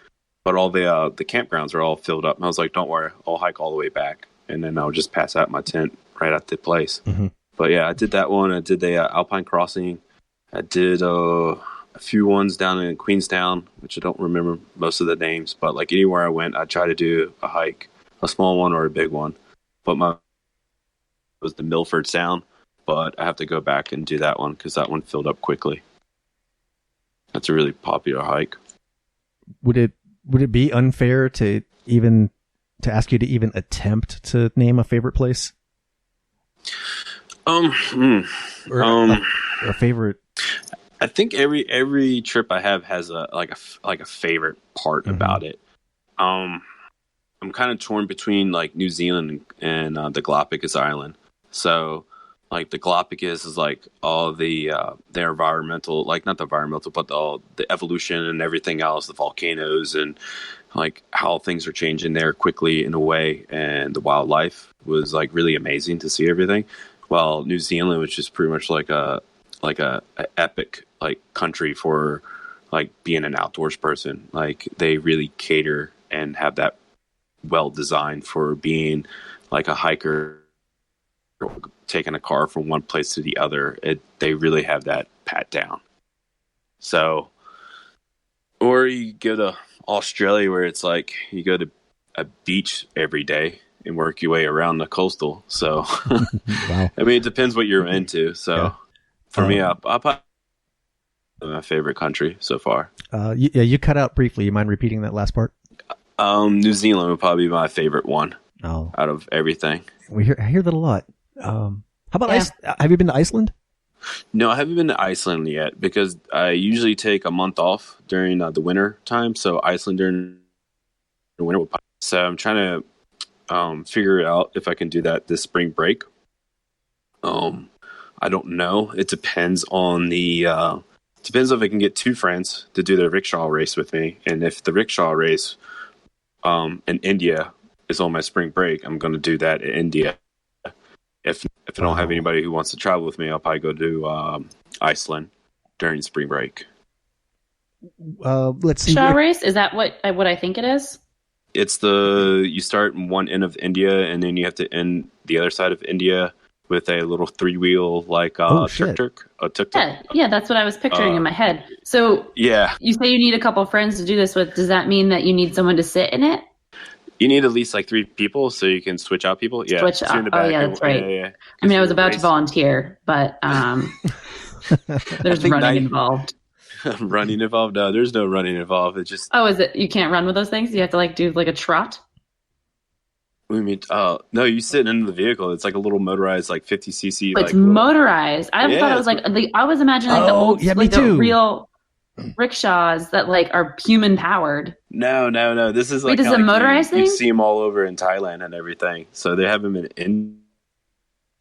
but all the campgrounds are all filled up. And I was like, don't worry, I'll hike all the way back. And then I'll just pass out my tent right at the place. Mm-hmm. But yeah, I did that one. I did the Alpine Crossing. I did a few ones down in Queenstown, which I don't remember most of the names. But anywhere I went, I try to do a hike, a small one or a big one. But was the Milford Sound. But I have to go back and do that one because that one filled up quickly. That's a really popular hike. Would it be unfair to ask you to even attempt to name a favorite place? Or a favorite. I think every trip I have has a favorite part about it. I'm kind of torn between New Zealand and the Galapagos Island. So the Galapagos is all the environmental, not the environmental, but the evolution and everything else, the volcanoes and how things are changing there quickly in a way, and the wildlife was really amazing to see everything. While New Zealand was just pretty much a epic country for being an outdoors person. They really cater and have that well designed for being a hiker, taking a car from one place to the other. They really have that pat down. So, or you go to Australia where it's you go to a beach every day and work your way around the coastal. So, wow. I mean, it depends what you're into. So, for me, I'll probably my favorite country so far. You cut out briefly. You mind repeating that last part? New Zealand would probably be my favorite one. Oh, out of everything. I hear that a lot. How about have you been to Iceland? No, I haven't been to Iceland yet because I usually take a month off during the winter time. So Iceland during the winter. So I'm trying to figure out if I can do that this spring break. I don't know. It depends on depends if I can get two friends to do the rickshaw race with me, and if the rickshaw race in India is on my spring break, I'm going to do that in India. If I don't have anybody who wants to travel with me, I'll probably go to Iceland during spring break. Let's see. Shaw race? Is that what I think it is? It's you start in one end of India and then you have to end the other side of India with a little 3-wheel tuk-tuk. Yeah, that's what I was picturing in my head. So yeah, you say you need a couple friends to do this with. Does that mean that you need someone to sit in it? You need at least 3 people so you can switch out people. Yeah, switch out. Oh, yeah, that's right. Yeah. I mean, I was about to volunteer, but there's running involved. Running involved? No, there's no running involved. It's just. Oh, is it? You can't run with those things? You have to do a trot? What do you mean? No, you sit in the vehicle. It's like a little motorized, like 50cc. But it's motorized. I thought it was like I was imagining like the old, like the real rickshaws that like are human powered. No. This is like this is a motorized thing. You see them all over in Thailand and everything. So they have them in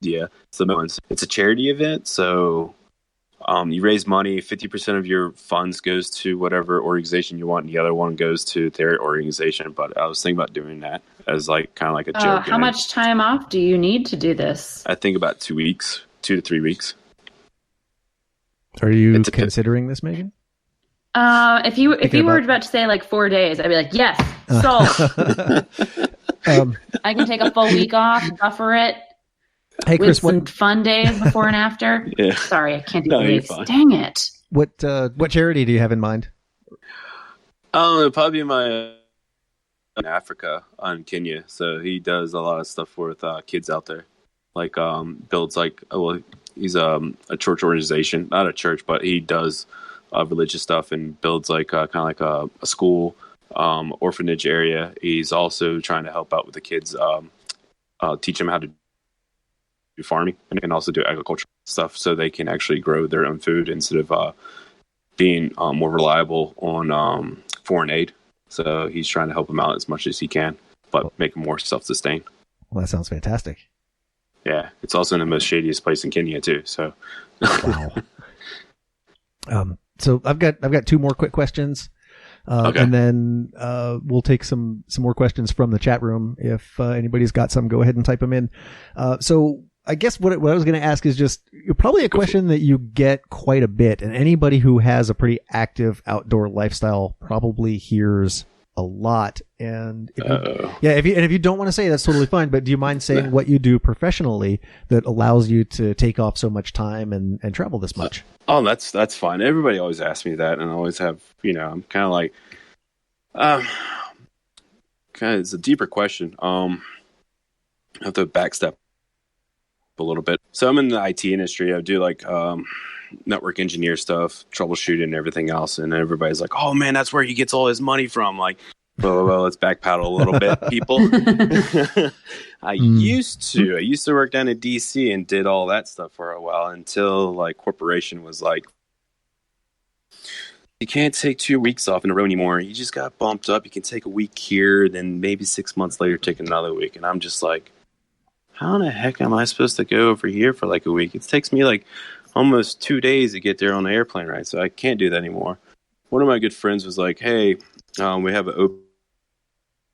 India. So it's a charity event. So you raise money. 50% of your funds goes to whatever organization you want, and the other one goes to their organization. But I was thinking about doing that as like kind of like a joke. How much time off do you need to do this? I think about 2 weeks, 2 to 3 weeks. Are you considering this, Megan? If you were about to say like 4 days, I'd be like, yes, sold. I can take a full week off, buffer it. Hey, Chris, some fun days before and after. Yeah. Sorry, I can't do days. Dang it! What charity do you have in mind? It'll probably be my in Africa, in Kenya. So he does a lot of stuff with kids out there, like builds like he's a church organization, not a church, but he does religious stuff and builds like kind of like a school, orphanage area. He's also trying to help out with the kids, teach them how to do farming and also do agriculture stuff so they can actually grow their own food instead of being more reliable on foreign aid. So he's trying to help them out as much as he can, but make them more self-sustained. Well, that sounds fantastic. Yeah, it's also in the most shadiest place in Kenya too. So, wow. So I've got 2 more quick questions, okay. And then we'll take some more questions from the chat room. If anybody's got some, go ahead and type them in. So I guess what I was going to ask is just probably a question that you get quite a bit, and anybody who has a pretty active outdoor lifestyle probably hears a lot. And if you don't want to say, that's totally fine. But do you mind saying what you do professionally that allows you to take off so much time and travel this much? That's fine. Everybody always asks me that, and I always have, I'm kind of like, it's a deeper question. I have to backstep a little bit. So I'm in the IT industry. I do like network engineer stuff, troubleshooting and everything else. And everybody's like, oh man, that's where he gets all his money from. Like, well, let's backpedal a little bit, people. I used to work down in DC and did all that stuff for a while until like corporation was like, you can't take 2 weeks off in a row anymore. You just got bumped up. You can take a week here, then maybe 6 months later take another week. And I'm just like, how the heck am I supposed to go over here for like a week? It takes me like almost 2 days to get there on the airplane ride, so I can't do that anymore. One of my good friends was like, hey, we have an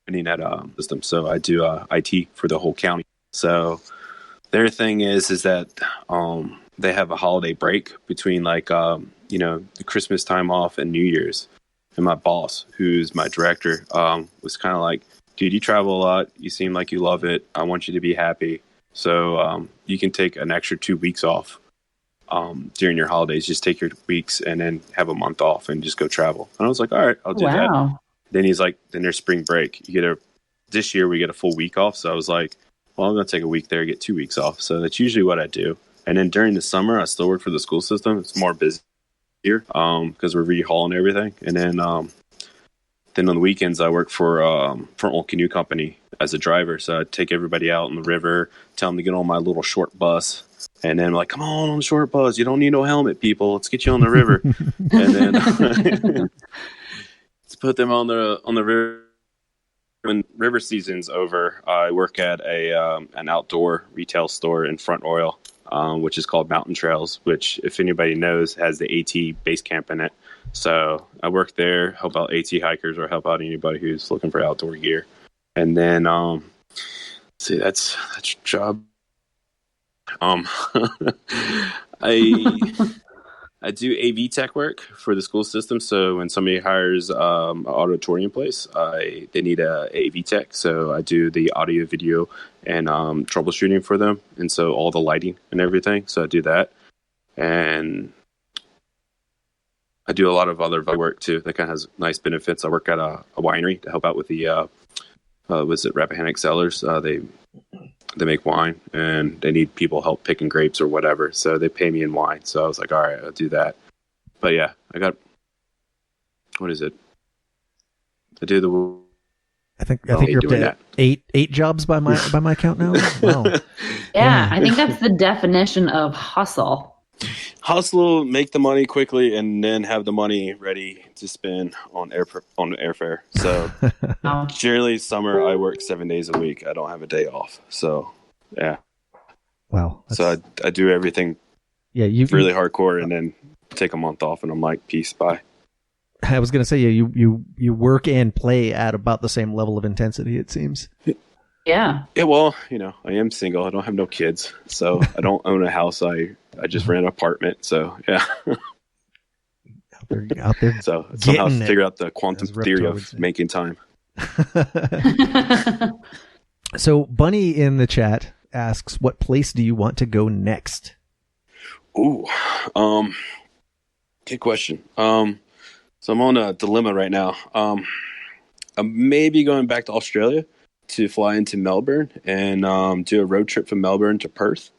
opening at system, so I do IT for the whole county. So their thing is that they have a holiday break between like the Christmas time off and New Year's. And my boss, who's my director, was kind of like, dude, you travel a lot. You seem like you love it. I want you to be happy. So you can take an extra 2 weeks off during your holidays. Just take your weeks and then have a month off and just go travel. And I was like, all right, I'll do that. Then he's like, then there's spring break. This year we get a full week off. So I was like, well, I'm going to take a week there, get 2 weeks off. So that's usually what I do. And then during the summer, I still work for the school system. It's more busy here because we're rehauling everything. And then on the weekends, I work for Infernal Canoe Company as a driver. So I take everybody out on the river, tell them to get on my little short bus. And then I'm like, come on the short bus. You don't need no helmet, people. Let's get you on the river. And then let's put them on the river. When river season's over, I work at an outdoor retail store in Front Royal, which is called Mountain Trails, which, if anybody knows, has the AT base camp in it. So I work there, help out AT hikers or help out anybody who's looking for outdoor gear. And then, that's your job. I do AV tech work for the school system. So when somebody hires an auditorium place, they need a AV tech. So I do the audio, video, and troubleshooting for them. And so all the lighting and everything. So I do that. And I do a lot of other work too. That kind of has nice benefits. I work at a winery to help out with the Rappahannock Cellars. They make wine and they need people help picking grapes or whatever. So they pay me in wine. So I was like, all right, I'll do that. But yeah, I do I think you're up to eight jobs by my count now. Wow. Yeah, I think that's the definition of hustle. Hustle, make the money quickly, and then have the money ready to spend on airfare. So generally, summer I work 7 days a week. I don't have a day off. So yeah. Wow. So I do everything. Yeah, really hardcore, and then take a month off, and I'm like, peace, bye. I was going to say, you work and play at about the same level of intensity, it seems. Yeah. Yeah, well, I am single. I don't have no kids, so I don't own a house. I just rent an apartment, so yeah. out there. So somehow figure out the quantum theory of making time. So Bunny in the chat asks, what place do you want to go next? Ooh, good question. So I'm on a dilemma right now. I'm maybe going back to Australia to fly into Melbourne and do a road trip from Melbourne to Perth.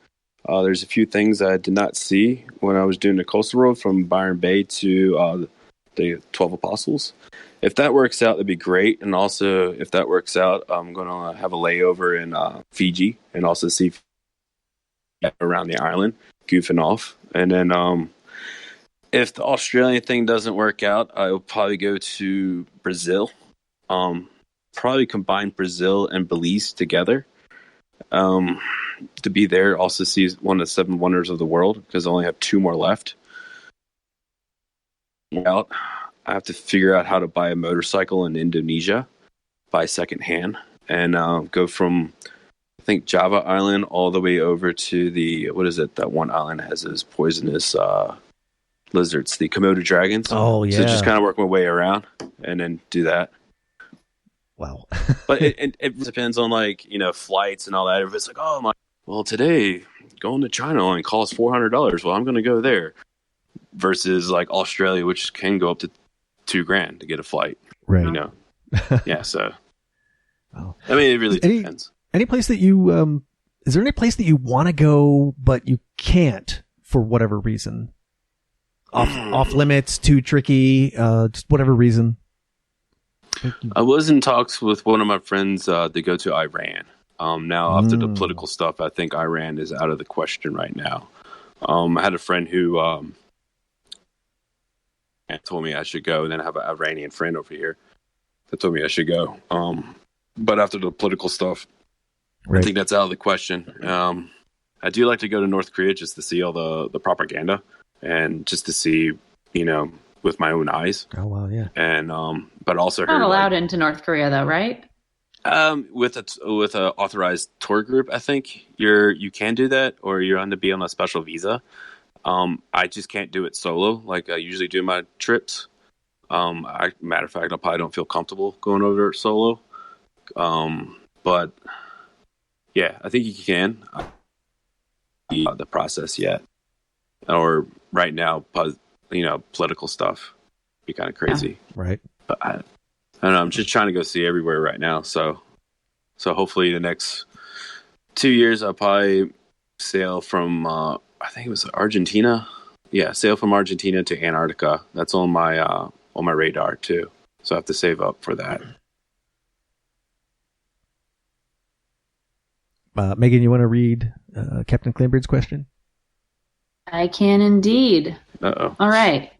There's a few things I did not see when I was doing the coastal road from Byron Bay to the 12 Apostles. If that works out, that'd be great. And also, if that works out, I'm going to have a layover in Fiji and also see around the island, goofing off. And then if the Australian thing doesn't work out, I will probably go to Brazil. Probably combine Brazil and Belize together. To be there, also see one of the 7 wonders of the world, because I only have 2 more left. I have to figure out how to buy a motorcycle in Indonesia, buy secondhand, and go from, I think, Java Island all the way over to that one island that has those poisonous lizards, the Komodo dragons. Oh, yeah. So just kind of work my way around and then do that. Wow. But it depends on flights and all that. Everybody's like, well, today going to China only costs $400. Well, I'm going to go there. Versus like Australia, which can go up to $2,000 to get a flight. Right. Yeah. So, wow. I mean, it really depends. Any place that you is there any place that you want to go but you can't for whatever reason? Off limits, too tricky, just whatever reason. I was in talks with one of my friends to go to Iran. Now, after the political stuff, I think Iran is out of the question right now. I had a friend who told me I should go, and then I have an Iranian friend over here that told me I should go. But after the political stuff, right. I think that's out of the question. I do like to go to North Korea just to see all the propaganda and just to see, with my own eyes. Oh, wow, yeah. And but also not allowed into North Korea though, right? With a authorized tour group, I think you can do that, or you're on to be on a special visa. I just can't do it solo like I usually do my trips. Matter of fact, I probably don't feel comfortable going over solo. But yeah, I think you can. The process yet, or right now, political stuff be kind of crazy, right? But I don't know. I'm just trying to go see everywhere right now. So hopefully the next 2 years, I'll probably sail from. I think it was Argentina. Yeah, sail from Argentina to Antarctica. That's on my radar too. So I have to save up for that. Megan, you want to read Captain Claimbeard's question? I can indeed. Uh-oh. All right.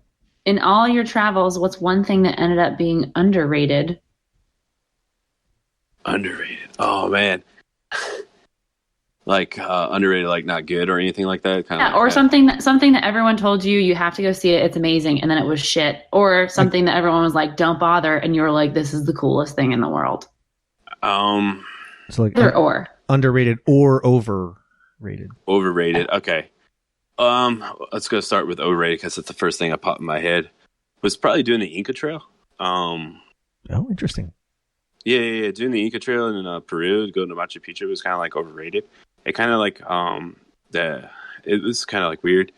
In all your travels, what's one thing that ended up being underrated? Underrated. Oh man. Like underrated, like not good or anything like that. Or something that everyone told you have to go see it. It's amazing, and then it was shit. Or something that everyone was like, "Don't bother," and you were like, "This is the coolest thing in the world." So like or underrated or overrated. Overrated. Okay. Let's go start with overrated because it's the first thing that popped in my head. Was probably doing the Inca Trail. Oh, interesting. Yeah. Doing the Inca Trail in Peru, going to Machu Picchu was kind of like overrated. It kind of like it was kind of like weird.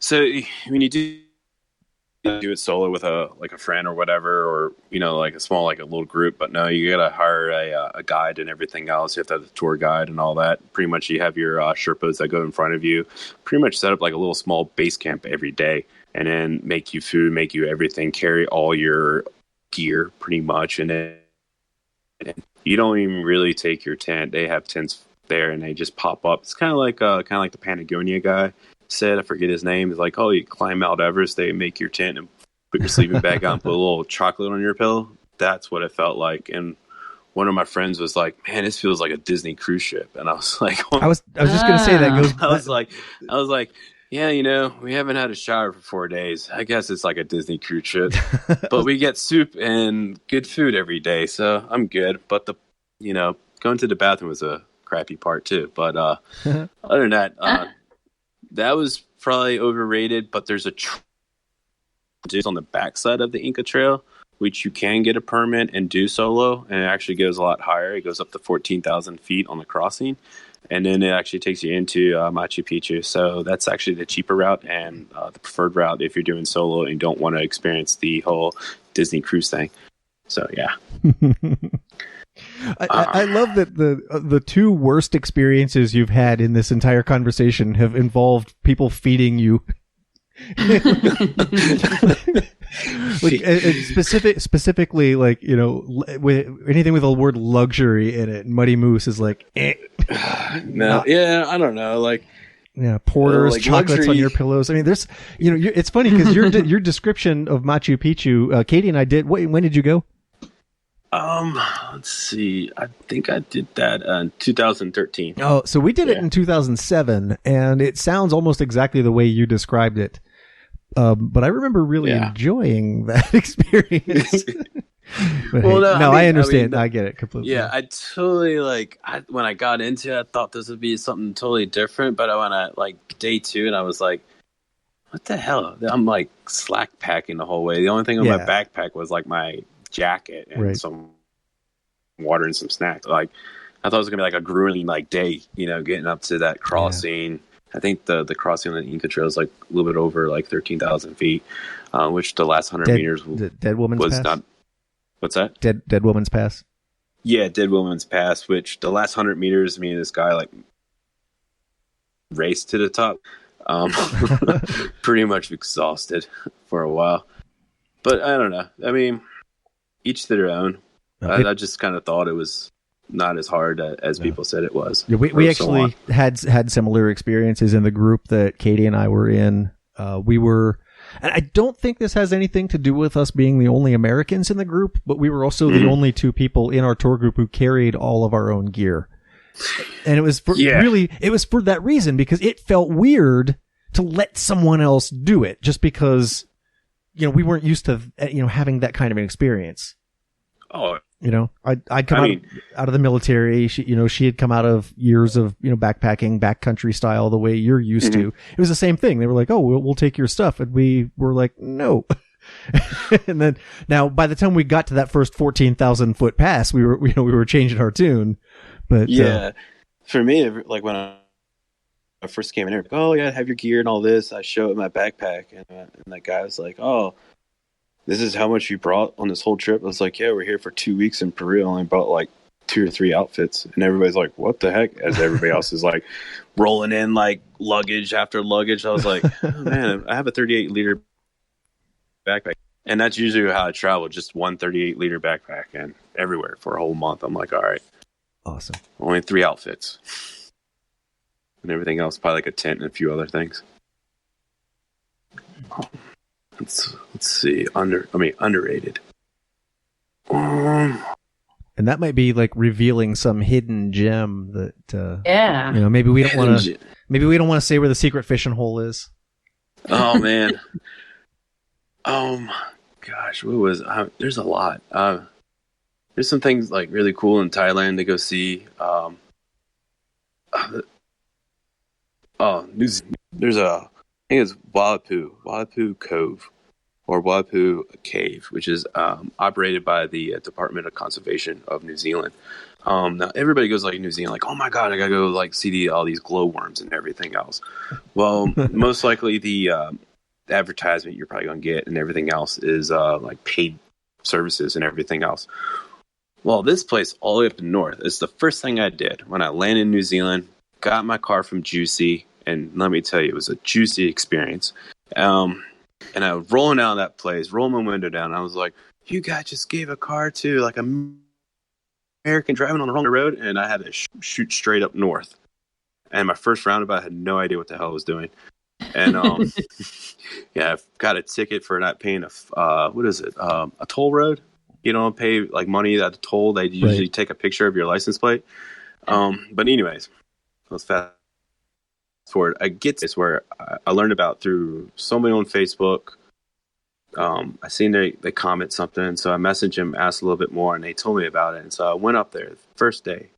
So when you do it solo with a friend or whatever, or like a small a little group, but no, you gotta hire a guide and everything else. You have to have a tour guide and all that. Pretty much you have your Sherpas that go in front of you, pretty much set up like a little small base camp every day, and then make you food, make you everything, carry all your gear pretty much, and then You don't even really take your tent. They have tents there, and they just pop up. It's kind of like the Patagonia guy said. I forget his name. It's like, oh, you climb Mount Everest, they make your tent and put your sleeping bag on, put a little chocolate on your pillow. That's what it felt like. And one of my friends was like, "Man, this feels like a Disney cruise ship." And I was like, I was just going to say that goes. I was like, yeah, we haven't had a shower for 4 days. I guess it's like a Disney cruise ship, but we get soup and good food every day, so I'm good. But going to the bathroom was a crappy part too. But other than that, that was probably overrated. But there's a on the backside of the Inca Trail, which you can get a permit and do solo, and it actually goes a lot higher. It goes up to 14,000 feet on the crossing, and then it actually takes you into Machu Picchu. So that's actually the cheaper route and the preferred route if you're doing solo and don't want to experience the whole Disney cruise thing. So, yeah. I love that the two worst experiences you've had in this entire conversation have involved people feeding you. Specifically, like, with anything with the word luxury in it, Muddy Moose is like, no, yeah, I don't know, like, yeah, porters, like chocolates luxury. On your pillows. I mean, there's, it's funny because your description of Machu Picchu, Katie and I did. When did you go? Let's see. I think I did that in 2013. Oh, so we did it in 2007, and it sounds almost exactly the way you described it. But I remember really enjoying that experience. I understand. I get it completely. Yeah, I totally when I got into it, I thought this would be something totally different. But I went at day 2, and I was like, what the hell? I'm like slack packing the whole way. The only thing on my backpack was like my jacket and some water and some snacks. Like, I thought it was gonna be like a grueling day, getting up to that crossing. Yeah. I think the crossing on the Inca Trail is like a little bit over like 13,000 feet, which the last 100 meters Dead Woman's was Pass? not. What's that? Dead Woman's Pass. Yeah, Dead Woman's Pass. Which the last 100 meters, me and this guy raced to the top. Pretty much exhausted for a while, but I don't know. I mean, each to their own. I just kind of thought it was not as hard as people said it was. Yeah, we actually had similar experiences in the group that Katie and I were in. We were, and I don't think this has anything to do with us being the only Americans in the group, but we were also the only 2 people in our tour group who carried all of our own gear. And it was it was for that reason, because it felt weird to let someone else do it just because, we weren't used to, having that kind of an experience. Oh, I'd come out of the military. She had come out of years of, backpacking, backcountry style, the way you're used to. It was the same thing. They were like, oh, we'll take your stuff. And we were like, no. And then now by the time we got to that first 14,000 foot pass, we were changing our tune. But for me, like when I first came in here, oh, yeah, have your gear and all this. I show it my backpack. And that guy was like, oh, this is how much you brought on this whole trip? I was like, yeah, we're here for 2 weeks in Peru. I only brought like 2 or 3 outfits. And everybody's like, what the heck? As everybody else is like rolling in like luggage after luggage. I was like, oh, man, I have a 38-liter backpack. And that's usually how I travel, just one 38-liter backpack and everywhere for a whole month. I'm like, all right. Awesome. Only 3 outfits. And everything else, probably like a tent and a few other things. Let's see. Underrated. And that might be like revealing some hidden gem that maybe we don't want to. Maybe we don't want to say where the secret fishing hole is. Oh man. Gosh, what was? There's a lot. There's some things like really cool in Thailand to go see. There's I think it's Walapu Cove, or Walapu Cave, which is operated by the Department of Conservation of New Zealand. Now everybody goes like New Zealand, like, oh my god, I gotta go like see all these glowworms and everything else. Well, most likely the advertisement you're probably gonna get and everything else is like paid services and everything else. Well, this place all the way up in the north is the first thing I did when I landed in New Zealand. Got my car from Juicy, and let me tell you, it was a juicy experience. And I was rolling out of that place, rolling my window down, and I was like, you guys just gave a car to like a American driving on the wrong road, and I had to shoot straight up north. And my first roundabout, I had no idea what the hell I was doing. And yeah, I got a ticket for not paying a toll road. You don't pay like money at the toll. They usually take a picture of your license plate. But anyways, let's fast forward. I get this where I learned about through somebody on Facebook. I seen they comment something, so I messaged him, asked a little bit more, and they told me about it. And so I went up there the first day,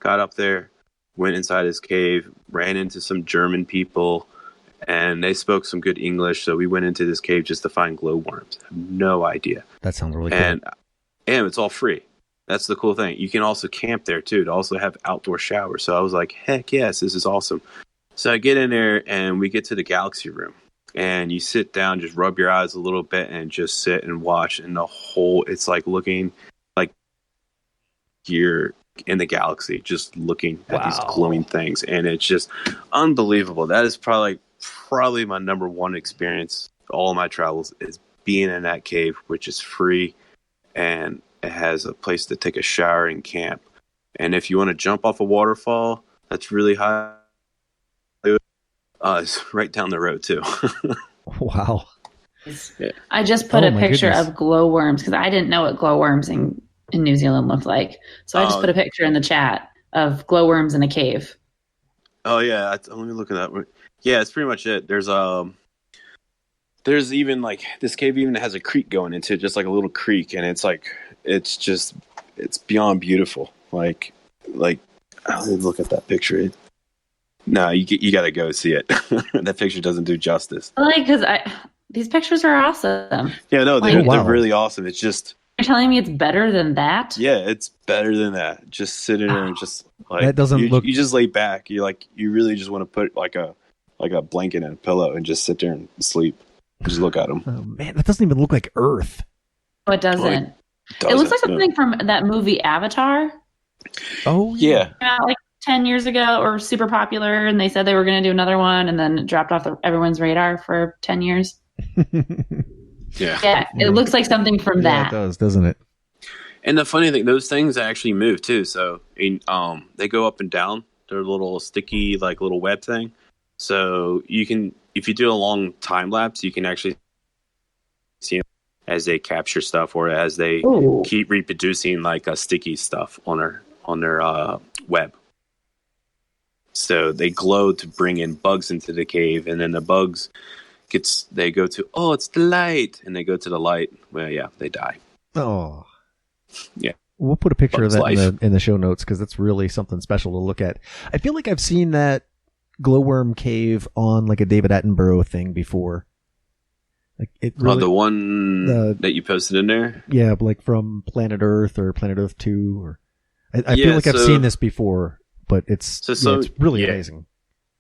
got up there, went inside his cave, ran into some German people, and they spoke some good English. So we went into this cave just to find glowworms. I have no idea. That sounds really cool. And it's all free. That's the cool thing. You can also camp there too, to also have outdoor showers. So I was like, heck yes, this is awesome. So I get in there and we get to the galaxy room. And you sit down, just rub your eyes a little bit and just sit and watch. And it's like looking like you're in the galaxy, just looking at these glowing things. And it's just unbelievable. That is probably my number one experience all of my travels is being in that cave, which is free. And it has a place to take a shower and camp. And if you want to jump off a waterfall that's really high, it's right down the road too. Wow. I just put a picture of glowworms because I didn't know what glowworms in New Zealand looked like. So I just put a picture in the chat of glowworms in a cave. Oh yeah, let me look at that. Yeah, it's pretty much it. There's even like this cave even has a creek going into it, just like a little creek, and it's beyond beautiful. Like look at that picture. No, you got to go see it. That picture doesn't do justice. Because these pictures are awesome. Yeah, no, they're really awesome. It's just you're telling me it's better than that? Yeah, it's better than that. Just sitting there and just like that doesn't look. You just lay back. You really just want to put like a blanket and a pillow and just sit there and sleep. Just look at them. Oh man, that doesn't even look like Earth. Oh, it doesn't. It looks like something from that movie Avatar. Oh yeah. Like 10 years ago, or super popular, and they said they were going to do another one, and then it dropped off everyone's radar for 10 years. Yeah, it looks like something from that. It does, doesn't it? And the funny thing, those things actually move too. So, they go up and down. They're a little sticky, like little web thing. So you can, if you do a long time lapse, you can actually see them as they capture stuff or as they keep reproducing like sticky stuff on their web. So they glow to bring in bugs into the cave, and then the bugs they go to, it's the light, and they go to the light. Well, yeah, they die. Oh, yeah. We'll put a picture of that in the show notes because that's really something special to look at. I feel like I've seen that glowworm cave on like a David Attenborough thing before. Like it really, the one that you posted in there. Yeah, like from Planet Earth or Planet Earth 2, or I feel like I've seen this before. But it's really amazing.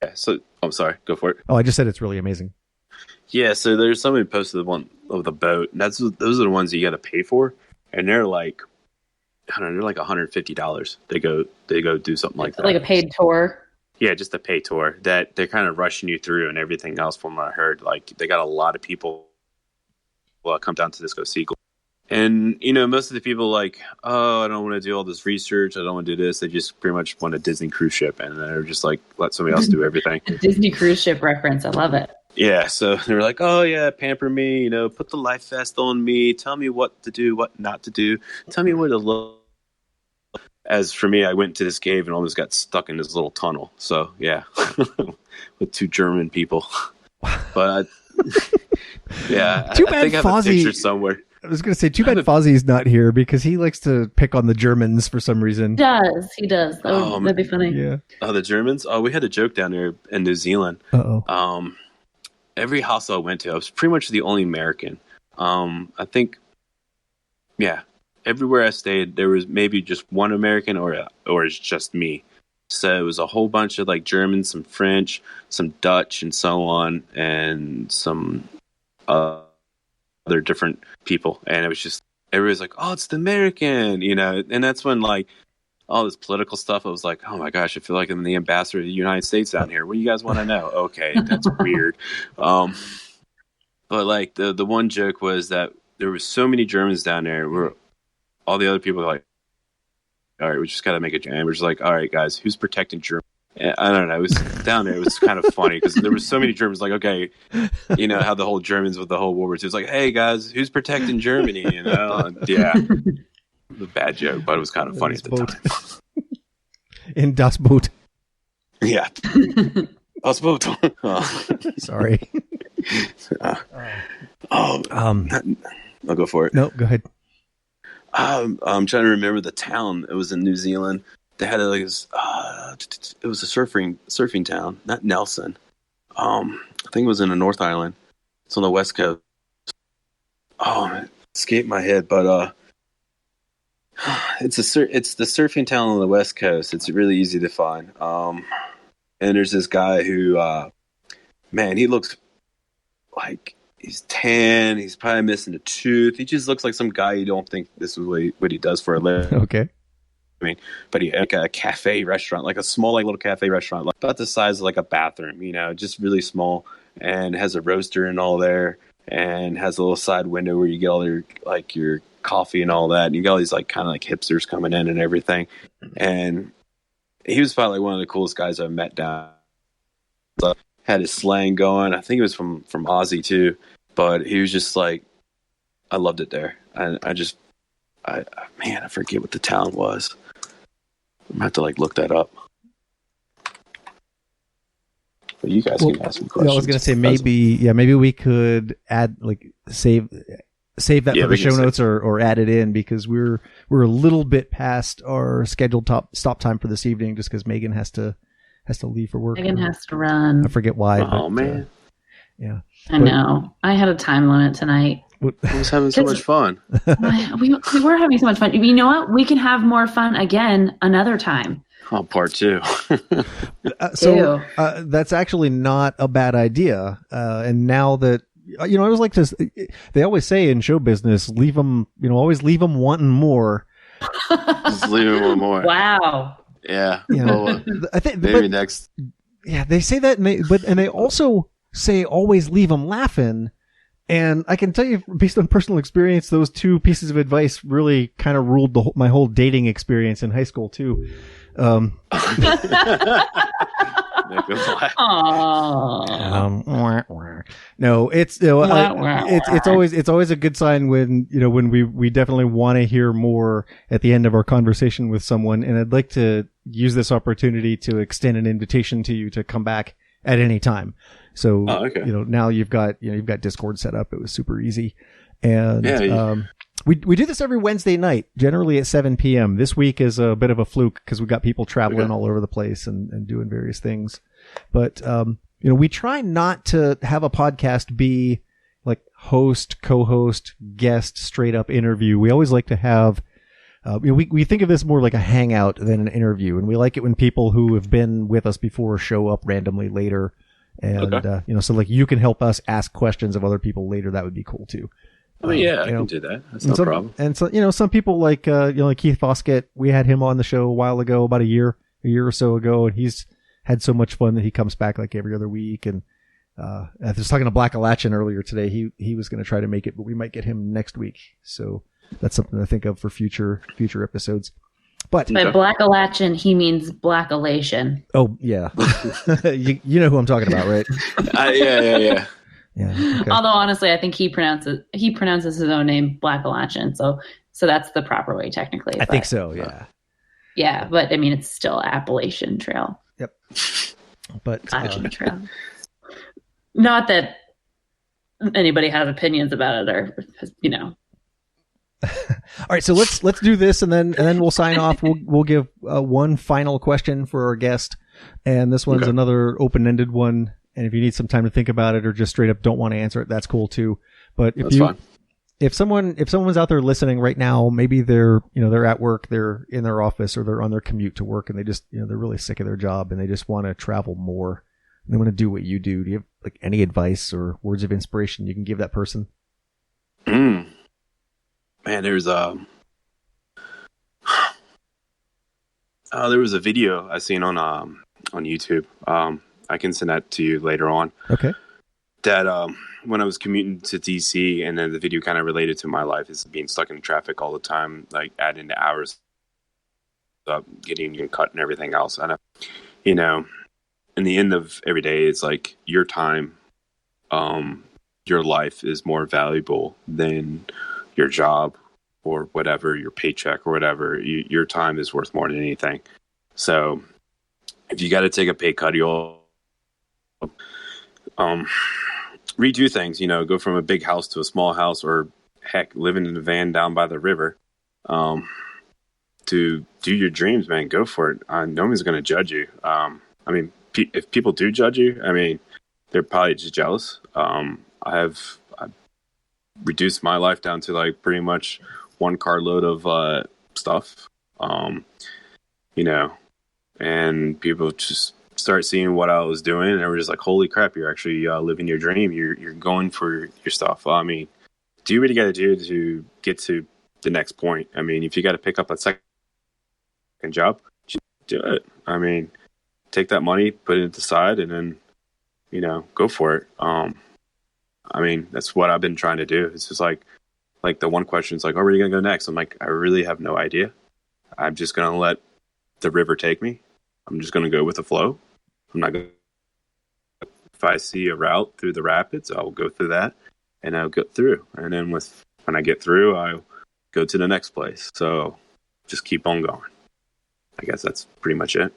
Yeah. So I'm sorry. Go for it. Oh, I just said it's really amazing. Yeah. So there's somebody posted the one of the boat. Those are the ones that you got to pay for, and they're like, I don't know, they're like $150. They go do something like that. Like a paid tour. Yeah, just a paid tour that they're kind of rushing you through and everything else. From what I heard, like they got a lot of people come down to this go see. And, most of the people like, I don't want to do all this research. I don't want to do this. They just pretty much want a Disney cruise ship. And they're just like, let somebody else do everything. A Disney cruise ship reference. I love it. Yeah. So they were like, oh, yeah, pamper me, put the life vest on me. Tell me what to do, what not to do. Tell me where to look. As for me, I went to this cave and almost got stuck in this little tunnel. So, yeah, with two German people. But, yeah, too bad I think I have a picture somewhere. I was going to say, too bad Fozzie's not here because he likes to pick on the Germans for some reason. He does. That'd be funny. Yeah. Oh, the Germans? Oh, we had a joke down there in New Zealand. Uh-oh. Every house I went to, I was pretty much the only American. I think, yeah, everywhere I stayed, there was maybe just one American or it's just me. So it was a whole bunch of like Germans, some French, some Dutch, and so on, and some other different people, and it was just everybody's like, oh, it's the American, and that's when like all this political stuff, I was like, oh my gosh, I feel like I'm the ambassador of the United States down here. What do you guys want to know? Okay, that's weird. But like the one joke was that there was so many Germans down there where all the other people were like, all right, we just got to make a jam. We're just like, all right, guys, who's protecting Germany? And I don't know. It was down there. It was kind of funny because there was so many Germans. Like, okay, you know how the whole Germans with the whole World War II. It's like, hey guys, who's protecting Germany? You know, and yeah, a bad joke, but it was kind of funny at the time. In Das Boot. Yeah, Das Boot. Sorry. I'll go for it. No, go ahead. I'm trying to remember the town. It was in New Zealand. They had it was a surfing town, not Nelson. I think it was in the North Island. It's on the West Coast. Oh, it escaped my head, but it's the surfing town on the West Coast. It's really easy to find. And there's this guy who, man, he looks like he's tan. He's probably missing a tooth. He just looks like some guy you don't think this is what he does for a living. Okay. I mean, but he had like a cafe restaurant, like a small, like little cafe restaurant, like about the size of like a bathroom, you know, just really small, and has a roaster and all there, and has a little side window where you get all your coffee and all that. And you got all these like kind of like hipsters coming in and everything. And he was probably one of the coolest guys I've met down. So, had his slang going. I think it was from Aussie too, but he was just like, I loved it there. And I forget what the town was. I'm gonna have to like look that up. But you guys can ask me questions. I was gonna say maybe we could add like save that for the show notes or add it in, because we're a little bit past our scheduled stop time for this evening, just because Megan has to leave for work. Megan has to run. I forget why. Oh man. Yeah. I know. I had a time limit tonight. I was having so much fun. We were having so much fun. You know what? We can have more fun again another time. Oh, part two. That's actually not a bad idea. And now that, I always like to, they always say in show business, always leave them wanting more. Just leave them one more. Wow. Yeah. I think maybe next. Yeah, they say that, and they also say always leave them laughing. And I can tell you, based on personal experience, those two pieces of advice really kind of ruled my whole dating experience in high school too. No, it's always a good sign when we definitely want to hear more at the end of our conversation with someone. And I'd like to use this opportunity to extend an invitation to you to come back at any time. So, now you've got Discord set up. It was super easy. And, we do this every Wednesday night, generally at 7 p.m. This week is a bit of a fluke because we got people traveling all over the place and doing various things. But, we try not to have a podcast be like host, co-host, guest, straight up interview. We always like to have, we think of this more like a hangout than an interview. And we like it when people who have been with us before show up randomly later. And, so like you can help us ask questions of other people later. That would be cool too. I can do that. That's no problem. And so, some people like Keith Foskett, we had him on the show a while ago, about a year or so ago, and he's had so much fun that he comes back like every other week. And, I was talking to Black Alachin earlier today. He was going to try to make it, but we might get him next week. So that's something to think of for future episodes. But by Black Alachin, he means Black Elation. Oh yeah. you know who I'm talking about, right? Yeah. Yeah. Okay. Although honestly, I think he pronounces his own name Black Alachin, so that's the proper way technically. I think so. Yeah. Yeah, but I mean it's still Appalachian Trail. Yep. But Appalachian Trail. Not that anybody has opinions about it, or All right, so let's do this, and then we'll sign off. We'll give one final question for our guest, and this one's another open-ended one. And if you need some time to think about it, or just straight up don't want to answer it, that's cool too. But if someone's out there listening right now, maybe they're at work, they're in their office, or they're on their commute to work, and they just they're really sick of their job and they just want to travel more. And they want to do what you do. Do you have like any advice or words of inspiration you can give that person? Man, there's there was a video I seen on YouTube. I can send that to you later on. Okay. That when I was commuting to DC, and then the video kind of related to my life is being stuck in traffic all the time, like adding the hours. up getting your cut and everything else. And, you know, in the end of every day, it's like your time, your life is more valuable than your job or whatever, your paycheck or whatever. Your time is worth more than anything. So if you got to take a pay cut, you'll redo things, you know, go from a big house to a small house, or heck, living in a van down by the river. To do your dreams, man, go for it. No one's going to judge you. I mean, if people do judge you, I mean, they're probably just jealous. I've reduced my life down to like pretty much one carload of stuff, you know, and people just start seeing what I was doing, and they were just like, "Holy crap, you're actually living your dream. You're going for your stuff." I mean, do what you got to do to get to the next point. I mean, if you got to pick up a second job, do it. I mean, take that money, put it aside, and then, you know, go for it. I mean, that's what I've been trying to do. It's just like the one question is like, "Oh, where are you going to go next?" I'm like, I really have no idea. I'm just going to let the river take me. I'm just going to go with the flow. I'm not going to, if I see a route through the rapids, I'll go through that and I'll get through. And then when I get through, I'll go to the next place. So just keep on going. I guess that's pretty much it.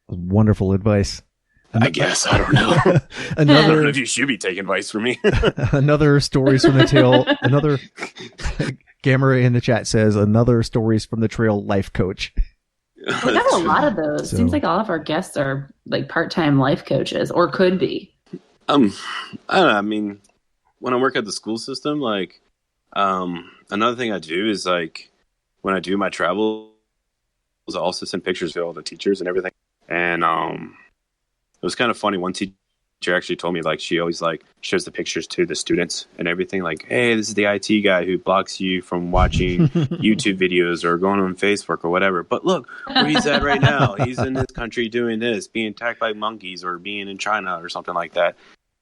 Wonderful advice. I guess. I don't know. I don't know if you should be taking advice from me. Another Stories from the Trail. Another Gamma in the chat says, another Stories from the Trail life coach. We have a lot of those. So, seems like all of our guests are like part-time life coaches, or could be. I don't know. I mean, when I work at the school system, like, another thing I do is like when I do my travels, I also send pictures to all the teachers and everything. And it was kind of funny. One teacher actually told me, like, she always like shows the pictures to the students and everything. Like, hey, this is the IT guy who blocks you from watching YouTube videos or going on Facebook or whatever. But look where he's at right now. He's in this country doing this, being attacked by monkeys, or being in China or something like that.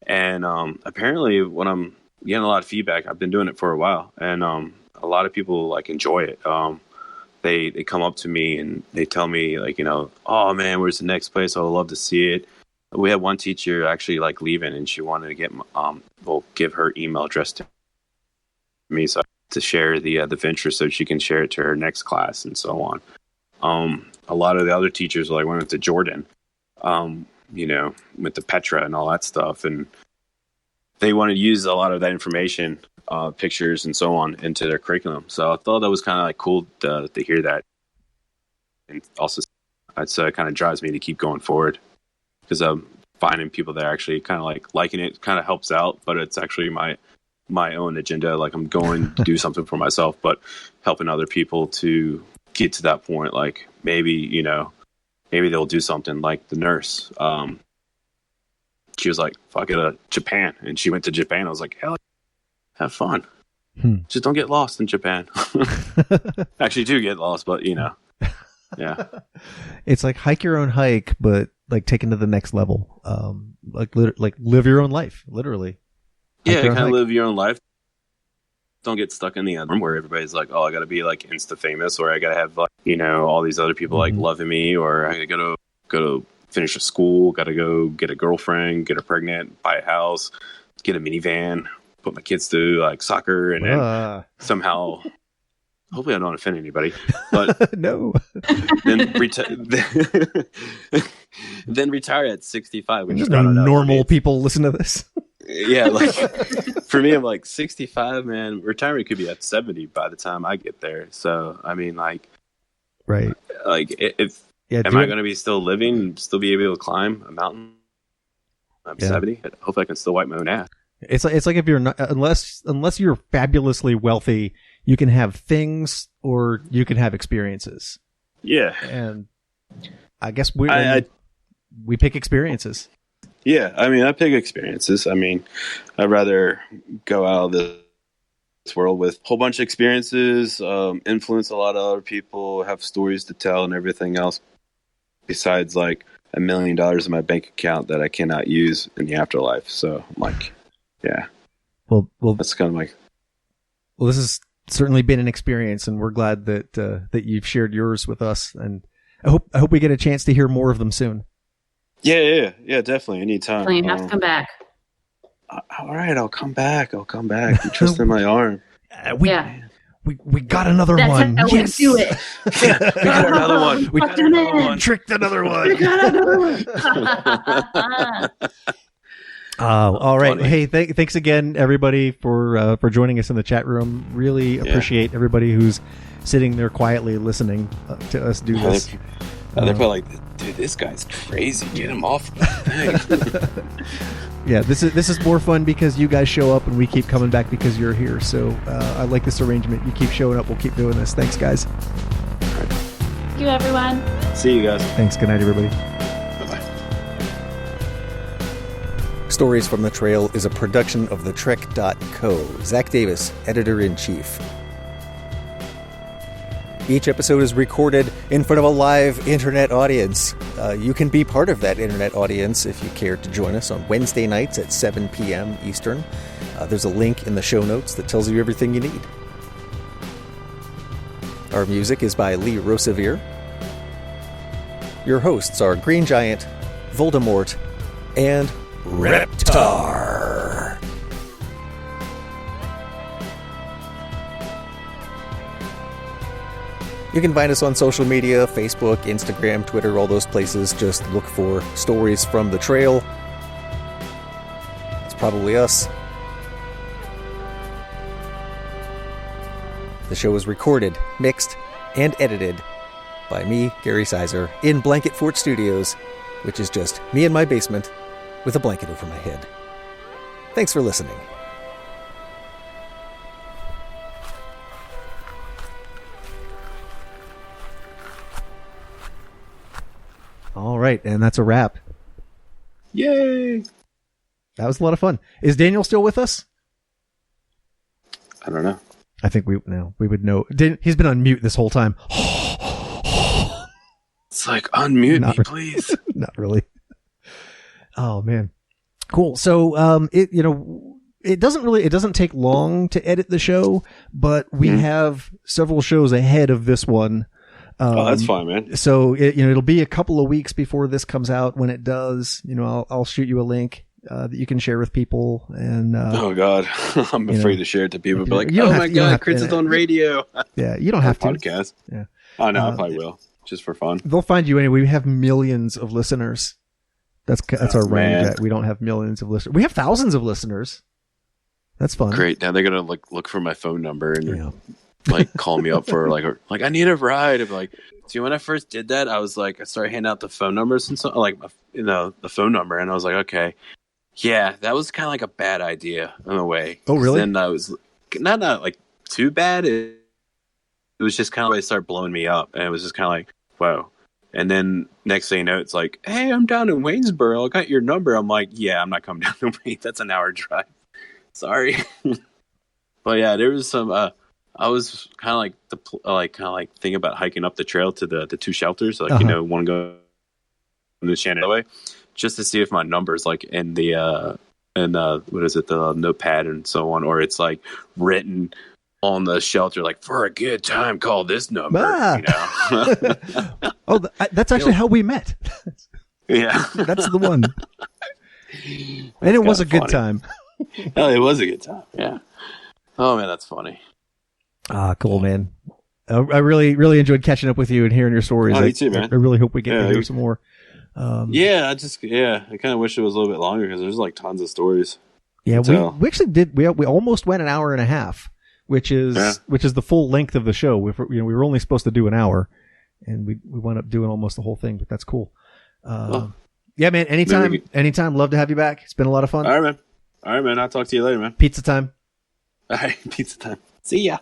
And apparently, when I'm getting a lot of feedback, I've been doing it for a while, and a lot of people like enjoy it. They come up to me and they tell me, like, you know, "Oh man, where's the next place? I would love to see it." We had one teacher actually like leaving, and she wanted to get give her email address to me, so to share the venture, so she can share it to her next class and so on. A lot of the other teachers like went to Jordan, you know, with the Petra and all that stuff, and they wanted to use a lot of that information, pictures and so on, into their curriculum. So I thought that was kind of like cool to hear that, and also it kind of drives me to keep going forward, because I'm finding people that are actually kind of like liking it. Kind of helps out, but it's actually my own agenda. Like, I'm going to do something for myself, but helping other people to get to that point. Like, maybe, you know, maybe they'll do something like the nurse. She was like, "Fuck it, Japan," and she went to Japan. I was like, "Hell, have fun. Just don't get lost in Japan." Actually, do get lost, but you know, yeah. It's like hike your own hike, but like taken to the next level. Like live your own life, literally. Yeah, kind of live your own life. Don't get stuck in the room where everybody's like, "Oh, I got to be like Insta famous," or I got to have, like, you know, all these other people like loving me, or I got to go to finish a school, got to go get a girlfriend, get her pregnant, buy a house, get a minivan, put my kids to like soccer, and then somehow, hopefully I don't offend anybody, but no. then retire at 65, which is normal people listen to this. Yeah, like for me, I'm like 65, man. Retirement could be at 70 by the time I get there. So I mean, like, right? Like, if am I going to be still living, still be able to climb a mountain? I'm 70. Hopefully, I can still wipe my own ass. It's like if you're not, unless you're fabulously wealthy, you can have things or you can have experiences. Yeah, and I guess we pick experiences. Yeah, I mean, I pick experiences. I mean, I'd rather go out of this world with a whole bunch of experiences, influence a lot of other people, have stories to tell and everything else, besides like $1 million in my bank account that I cannot use in the afterlife. So I'm like, yeah. Well, that's kind of like. Well, this is certainly been an experience, and we're glad that that you've shared yours with us. And I hope we get a chance to hear more of them soon. Yeah, definitely. Anytime. You have to come back. All right, I'll come back. You trust in my arm. We got another one. That's how we do it. We got another one. We got another one. Tricked another one. We got another one. All right. Funny. Hey, thanks again, everybody, for joining us in the chat room. Really appreciate everybody who's sitting there quietly listening to us do this. They're probably like, dude, this guy's crazy. Get him off the thing. Yeah, this is more fun because you guys show up and we keep coming back because you're here. So I like this arrangement. You keep showing up. We'll keep doing this. Thanks, guys. Thank you, everyone. See you guys. Thanks. Good night, everybody. Bye-bye. Stories from the Trail is a production of thetrek.co. Zach Davis, editor-in-chief. Each episode is recorded in front of a live internet audience. You can be part of that internet audience if you care to join us on Wednesday nights at 7 p.m. Eastern. There's a link in the show notes that tells you everything you need. Our music is by Lee Rosevere. Your hosts are Green Giant, Voldemort, and Reptar. You can find us on social media, Facebook, Instagram, Twitter, all those places. Just look for Stories from the Trail. It's probably us. The show is recorded, mixed, and edited by me, Gary Sizer, in Blanket Fort Studios, which is just me in my basement with a blanket over my head. Thanks for listening. All right, and that's a wrap. Yay! That was a lot of fun. Is Daniel still with us? I don't know. I think we would know. He's been on mute this whole time. It's like, unmute me, please. Not really. Oh man, cool. So it doesn't take long to edit the show, but we have several shows ahead of this one. That's fine, man. So it'll be a couple of weeks before this comes out. When it does, I'll shoot you a link that you can share with people. And oh God, I'm afraid to share it to people. But like, oh my God, Chris is on radio. Yeah, you don't have to podcast. Yeah, oh no, I probably will just for fun. They'll find you anyway. We have millions of listeners. That's our range. We don't have millions of listeners. We have thousands of listeners. That's fun. Great. Now they're gonna look for my phone number and call me up for I need a ride. I'm like, see, when I first did that, I was like, I started handing out the phone numbers and so the phone number, and I was like, okay, yeah, that was kind of like a bad idea in a way. Oh, really? Then I was not like too bad. It was just kind of like it started blowing me up, and it was just kind of like, whoa. And then next thing you know, it's like, hey, I'm down in Waynesboro. I got your number. I'm like, yeah, I'm not coming down to Wayne. That's an hour drive. Sorry. But yeah, there was some. I was kind of like thinking about hiking up the trail to the two shelters, one go in the Shenandoah, just to see if my number's like in the the notepad and so on, or it's like written on the shelter, like, for a good time, call this number. Oh, that's actually how we met. Yeah, that's the one. And it was a good time. Oh, it was a good time. Yeah. Oh man, that's funny. Ah, cool, man. I really, really enjoyed catching up with you and hearing your stories. Oh, me too, man. I really hope we get to hear some more. I kind of wish it was a little bit longer because there's like tons of stories. Yeah, we actually did. We almost went an hour and a half, which is the full length of the show. We were only supposed to do an hour, and we wound up doing almost the whole thing. But that's cool. Yeah, man. Anytime. Love to have you back. It's been a lot of fun. All right, man. I'll talk to you later, man. Pizza time. All right, pizza time. See ya.